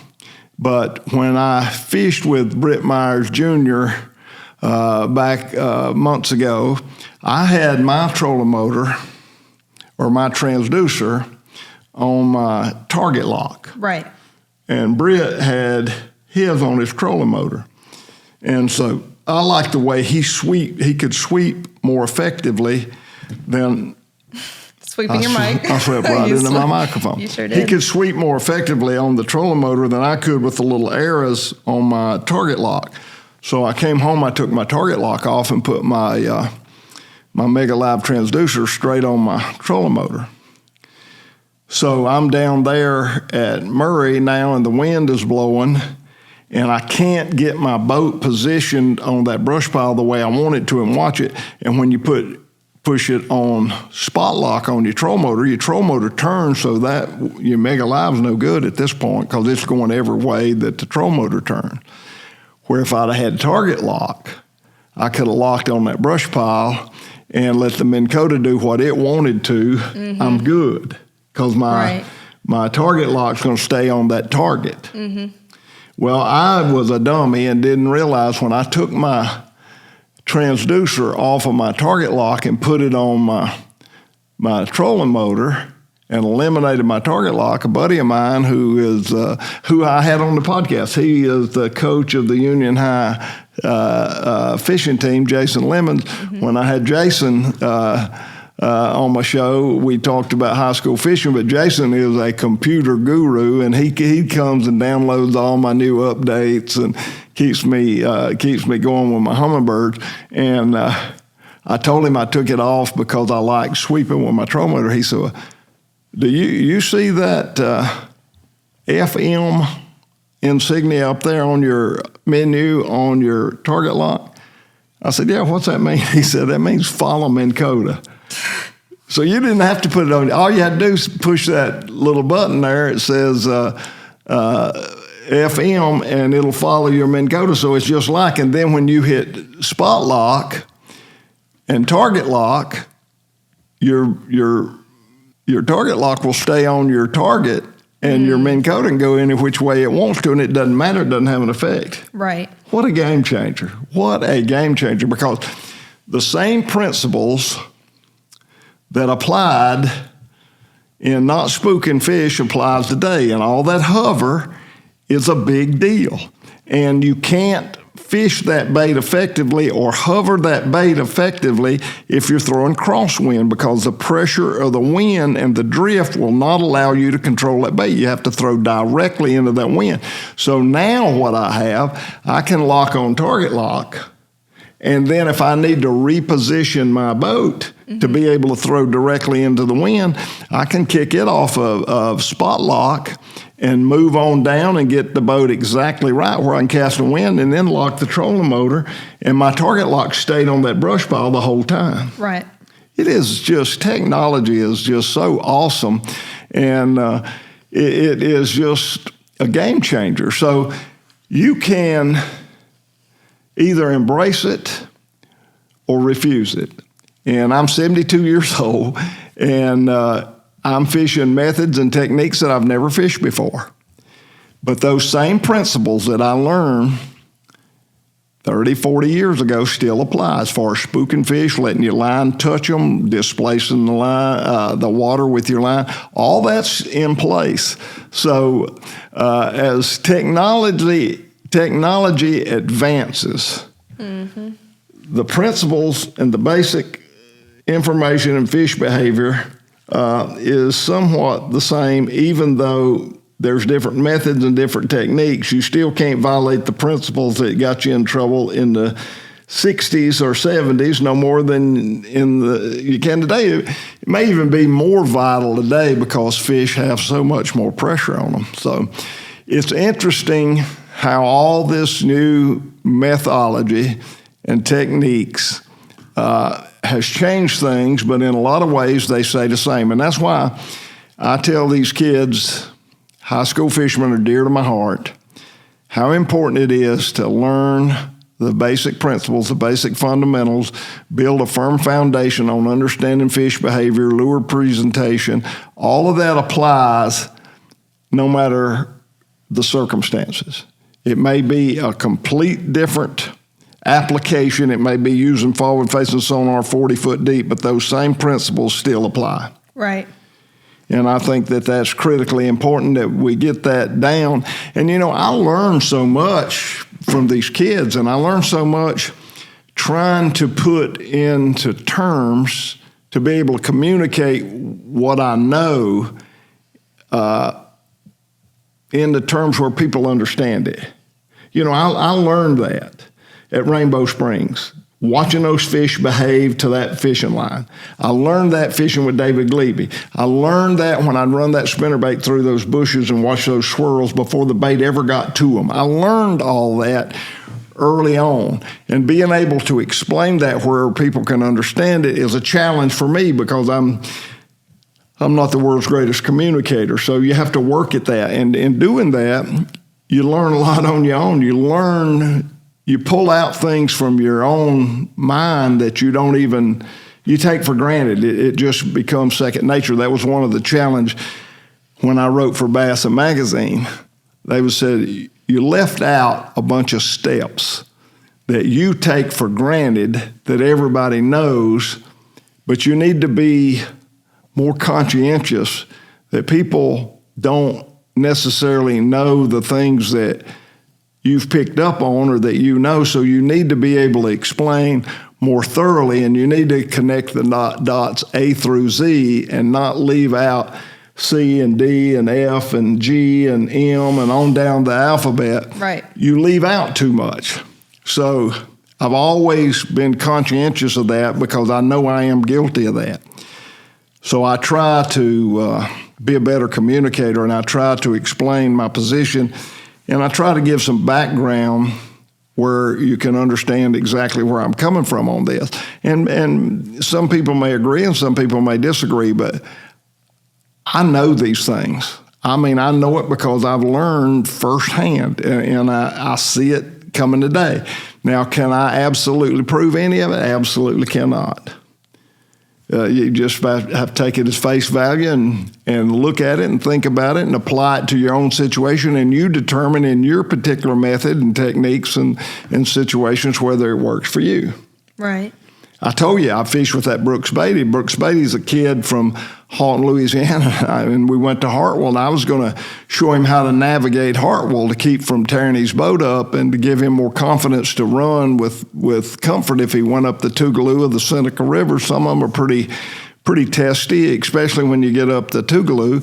but when I fished with Britt Myers Jr. Back months ago, I had my trolling motor or my transducer on my target lock. Right. And Britt had his on his trolling motor. And so I liked the way he could sweep more effectively than Sweeping your mic. I swept right into my microphone. You sure did. He could sweep more effectively on the trolling motor than I could with the little arrows on my target lock. So I came home, I took my target lock off and put my Mega Live transducer straight on my trolling motor. So I'm down there at Murray now, and the wind is blowing, and I can't get my boat positioned on that brush pile the way I want it to and watch it. And when you push it on spot lock on your troll motor turns so that your Mega Live's no good at this point because it's going every way that the troll motor turns. Where if I'd have had target lock, I could have locked on that brush pile and let the Minn Kota do what it wanted to. Mm-hmm. I'm good. Because my target lock's going to stay on that target. Mm-hmm. Well, I was a dummy and didn't realize when I took my transducer off of my target lock and put it on my trolling motor and eliminated my target lock. A buddy of mine who I had on the podcast, he is the coach of the Union High fishing team, Jason Lemons. Mm-hmm. When I had Jason on my show, we talked about high school fishing, but Jason is a computer guru, and he comes and downloads all my new updates and keeps me going with my hummingbirds. And I told him I took it off because I like sweeping with my troll motor. He said, "Do you see that FM insignia up there on your menu on your target lock?" I said, "Yeah, what's that mean?" He said, "That means follow Minn Kota." So you didn't have to put it on. All you had to do is push that little button there. It says FM, and it'll follow your Minn Kota. So it's just like, and then when you hit spot lock and target lock, your target lock will stay on your target, and your Minn Kota can go any which way it wants to, and it doesn't matter. It doesn't have an effect. Right. What a game changer. What a game changer, because the same principles that applied in not spooking fish applies today, and all that hover is a big deal. And you can't fish that bait effectively or hover that bait effectively if you're throwing crosswind, because the pressure of the wind and the drift will not allow you to control that bait. You have to throw directly into that wind. So now what I can lock on target lock, and then if I need to reposition my boat to be able to throw directly into the wind, I can kick it off of spot lock and move on down and get the boat exactly right where I can cast the wind, and then lock the trolling motor, and my target lock stayed on that brush pile the whole time. Right. It is just, technology is just so awesome, and it is just a game changer. So you can either embrace it or refuse it. And I'm 72 years old, and I'm fishing methods and techniques that I've never fished before. But those same principles that I learned 30, 40 years ago still apply as far as spooking fish, letting your line touch them, displacing the line, the water with your line. All that's in place. So as technology advances, the principles and the basic information in fish behavior is somewhat the same, even though there's different methods and different techniques. You still can't violate the principles that got you in trouble in the 60s or 70s no more than you can today. It may even be more vital today because fish have so much more pressure on them. So it's interesting how all this new methodology and techniques has changed things, but in a lot of ways they stay the same. And that's why I tell these kids, high school fishermen are dear to my heart, how important it is to learn the basic principles, the basic fundamentals, build a firm foundation on understanding fish behavior, lure presentation. All of that applies no matter the circumstances. It may be a complete different application. It may be using forward-facing sonar 40 foot deep, but those same principles still apply. Right. And I think that that's critically important that we get that down. And, you know, I learned so much from these kids, and I learned so much trying to put into terms to be able to communicate what I know in the terms where people understand it. You know, I learned that at Rainbow Springs, watching those fish behave to that fishing line. I learned that fishing with David Glebe. I learned that when I'd run that spinnerbait through those bushes and watch those swirls before the bait ever got to them. I learned all that early on. And being able to explain that where people can understand it is a challenge for me because I'm not the world's greatest communicator. So you have to work at that. And in doing that, you learn a lot on your own. You pull out things from your own mind that you take for granted. It just becomes second nature. That was one of the challenge when I wrote for Bass Magazine. They said, you left out a bunch of steps that you take for granted that everybody knows, but you need to be more conscientious that people don't necessarily know the things that you've picked up on or that you know, so you need to be able to explain more thoroughly, and you need to connect the dots A through Z and not leave out C and D and F and G and M and on down the alphabet. Right. You leave out too much. So I've always been conscientious of that because I know I am guilty of that. So I try to be a better communicator, and I try to explain my position. And I try to give some background where you can understand exactly where I'm coming from on this. And some people may agree and some people may disagree, but I know these things. I mean, I know it because I've learned firsthand, and I see it coming today. Now, can I absolutely prove any of it? Absolutely cannot. You just have to take it as face value and look at it and think about it and apply it to your own situation, and you determine in your particular method and techniques and situations whether it works for you. Right. I told you I fished with that Brooks Beatty. Brooks Beatty's a kid from Halton, Louisiana, and we went to Hartwell, and I was going to show him how to navigate Hartwell to keep from tearing his boat up and to give him more confidence to run with comfort if he went up the Tougaloo or the Seneca River. Some of them are pretty testy, especially when you get up the Tougaloo.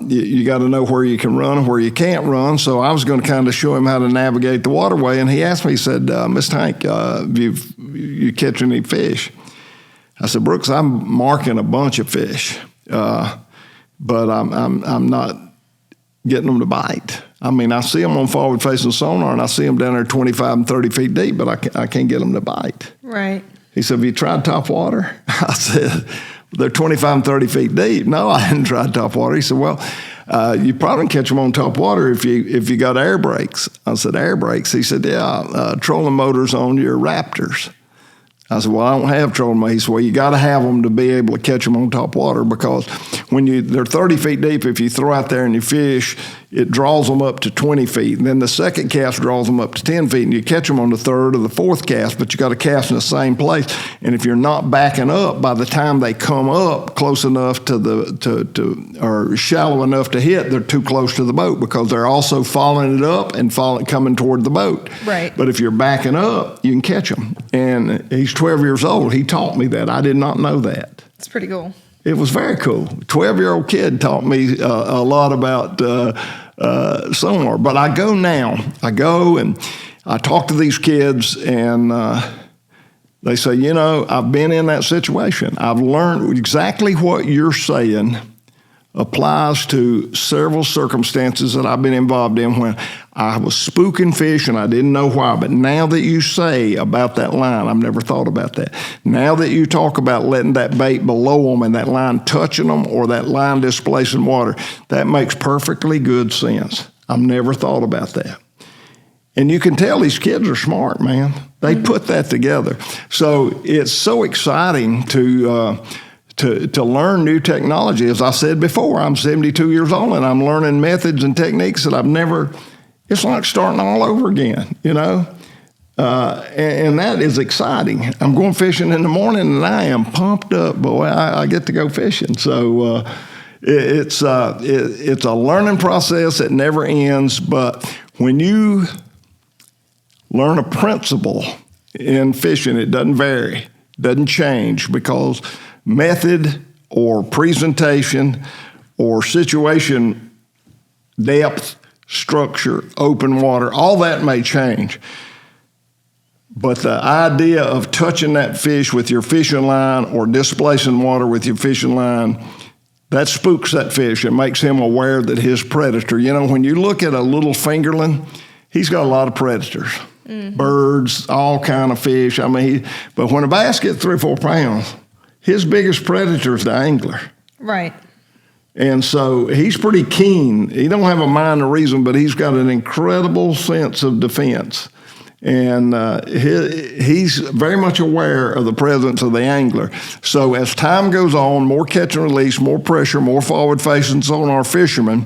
You got to know where you can run and where you can't run. So I was going to kind of show him how to navigate the waterway, and he asked me, he said, Mr. Hank, you catch any fish? I said, Brooks, I'm marking a bunch of fish, but I'm not getting them to bite. I mean, I see them on forward-facing sonar, and I see them down there 25 and 30 feet deep, but I can't get them to bite. Right. He said, have you tried top water? I said, they're 25 and 30 feet deep. No, I hadn't tried top water. He said, well, you probably can catch them on top water if you got air brakes. I said, air brakes? He said, yeah, trolling motors on your Raptors. I said, well, I don't have trolling motors. He said, well, you got to have them to be able to catch them on top water, because when they're 30 feet deep, if you throw out there and you fish, it draws them up to 20 feet. And then the second cast draws them up to 10 feet, and you catch them on the third or the fourth cast, but you got to cast in the same place. And if you're not backing up, by the time they come up close enough to or shallow enough to hit, they're too close to the boat, because they're also following it up and coming toward the boat. Right. But if you're backing up, you can catch them. And he's 12 years old. He taught me that. I did not know that. It's pretty cool. It was very cool. 12-year-old kid taught me a lot about sonar. But I go and I talk to these kids, and they say, I've been in that situation. I've learned exactly what you're saying applies to several circumstances that I've been involved in when I was spooking fish and I didn't know why. But now that you say about that line, I've never thought about that. Now that you talk about letting that bait below them and that line touching them or that line displacing water, that makes perfectly good sense. I've never thought about that. And you can tell these kids are smart, man. They put that together. So it's so exciting to learn new technology. As I said before, I'm 72 years old and I'm learning methods and techniques that I've never, it's like starting all over again, you know? And that is exciting. I'm going fishing in the morning and I am pumped up, boy. I get to go fishing. So it's a learning process that never ends. But when you learn a principle in fishing, it doesn't vary, doesn't change, because method or presentation or situation depth, structure, open water, all that may change. But the idea of touching that fish with your fishing line or displacing water with your fishing line, that spooks that fish and makes him aware that his predator, you know, when you look at a little fingerling, he's got a lot of predators. Birds, all kind of fish. I mean, but when a bass gets 3 or 4 pounds, his biggest predator is the angler. Right. And so he's pretty keen. He don't have a mind of reason, but he's got an incredible sense of defense. And he's very much aware of the presence of the angler. So as time goes on, more catch and release, more pressure, more forward-facing sonar fishermen,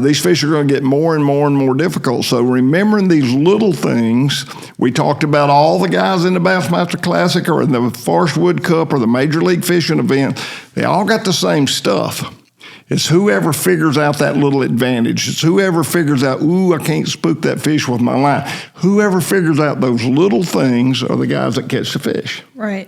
these fish are going to get more and more and more difficult. So remembering these little things, we talked about all the guys in the Bassmaster Classic or in the Forest Wood Cup or the Major League Fishing event, they all got the same stuff. It's whoever figures out that little advantage. It's whoever figures out, I can't spook that fish with my line. Whoever figures out those little things are the guys that catch the fish. Right.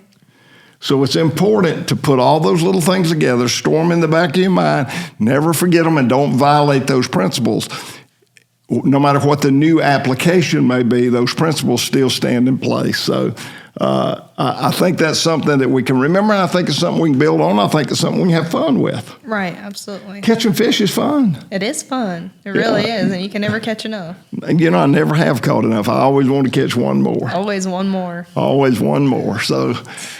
So it's important to put all those little things together, store them in the back of your mind, never forget them, and don't violate those principles. No matter what the new application may be, those principles still stand in place. So I think that's something that we can remember. I think it's something we can build on. I think it's something we can have fun with. Right, absolutely. Catching fish is fun. It is fun. It really is, and you can never catch enough. And, you know, I never have caught enough. I always want to catch one more. Always one more. Always one more. So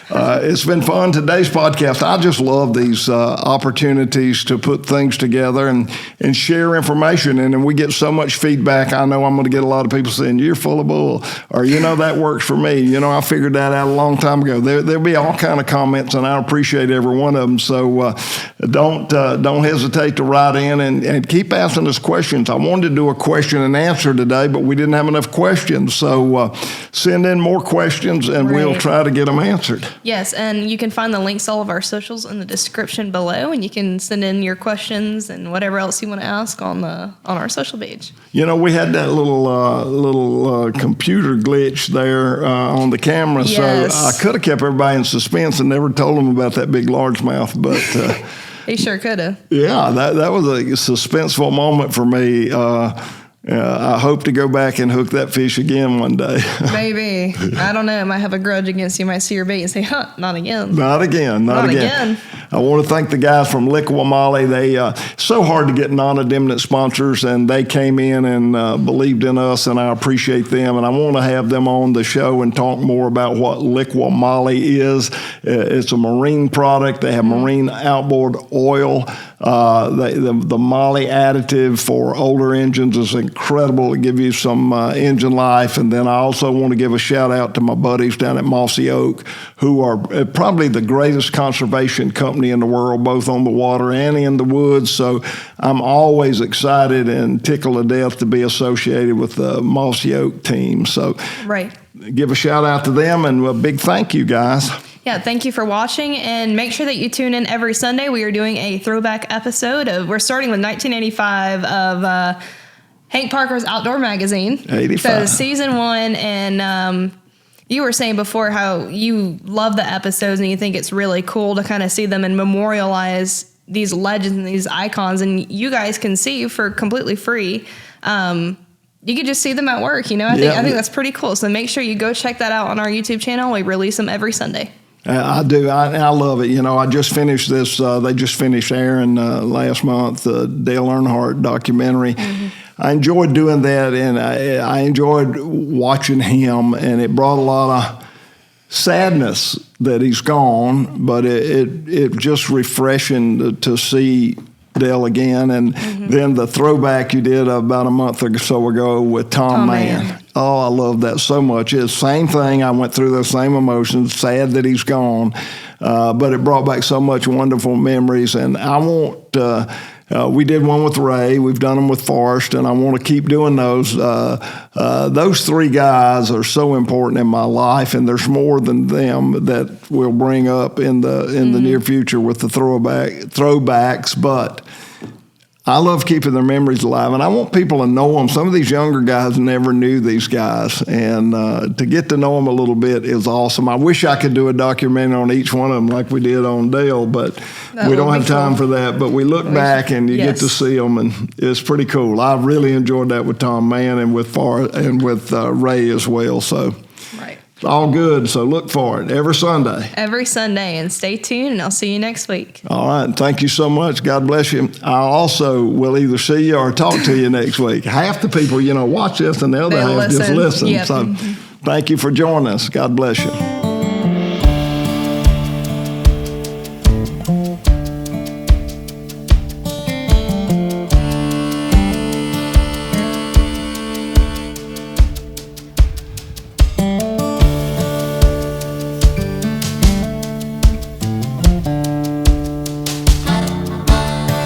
it's been fun. Today's podcast, I just love these opportunities to put things together and share information. And then we get so much feedback. I know I'm going to get a lot of people saying, you're full of bull, or, you know, that works for me. You know, I figured that out a long time ago. There'll be all kind of comments, and I appreciate every one of them. So don't hesitate to write in and keep asking us questions. I wanted to do a question and answer today, but we didn't have enough questions. So send in more questions, and we'll try to get them answered. Yes, and you can find the links to all of our socials in the description below, and you can send in your questions and whatever else you want to ask on our social page. You know, we had that little computer glitch there on the camera, yes. So I could have kept everybody in suspense and never told them about that big largemouth, but he sure could have. Yeah, that was a suspenseful moment for me. I hope to go back and hook that fish again one day. Maybe. I don't know. I might have a grudge against you. Might see your bait and say, not again. Not again. Not again. I want to thank the guys from Liquimolly. They so hard to get non-adimnant sponsors, and they came in and believed in us, and I appreciate them. And I want to have them on the show and talk more about what Liquimolly is. It's a marine product. They have marine outboard oil. The Molly additive for older engines is incredible. It gives you some engine life. And then I also want to give a shout out to my buddies down at Mossy Oak, who are probably the greatest conservation company in the world, both on the water and in the woods. So I'm always excited and tickled to death to be associated with the Mossy Oak team. So give a shout out to them, and a big thank you, guys. Yeah, thank you for watching, and make sure that you tune in every Sunday. We are doing a throwback episode we're starting with 1985 of Hank Parker's Outdoor Magazine. 85. So season 1, and you were saying before how you love the episodes and you think it's really cool to kind of see them and memorialize these legends and these icons, and you guys can see for completely free. You can just see them at work, you know. I think that's pretty cool. So make sure you go check that out on our YouTube channel. We release them every Sunday. I do. I love it. I just finished this. They just finished airing last month the Dale Earnhardt documentary. Mm-hmm. I enjoyed doing that, and I enjoyed watching him, and it brought a lot of sadness that he's gone, but it just refreshing to see Dale again. And then the throwback you did about a month or so ago with Tom Mann. Oh, I love that so much. It's the same thing. I went through those same emotions, sad that he's gone, but it brought back so much wonderful memories. And I want, we did one with Ray. We've done them with Forrest, and I want to keep doing those. Those three guys are so important in my life, and there's more than them that we'll bring up in the near future with the throwbacks. But I love keeping their memories alive, and I want people to know them. Some of these younger guys never knew these guys, and to get to know them a little bit is awesome. I wish I could do a documentary on each one of them like we did on Dale, but we don't have time for that. But we look back, and you get to see them, and it's pretty cool. I really enjoyed that with Tom Mann and with Ray as well. So. It's all good, so look for it every Sunday. Every Sunday, and stay tuned, and I'll see you next week. All right, thank you so much. God bless you. I also will either see you or talk to you next week. Half the people, watch this, and the other half just listen. Yep. So thank you for joining us. God bless you.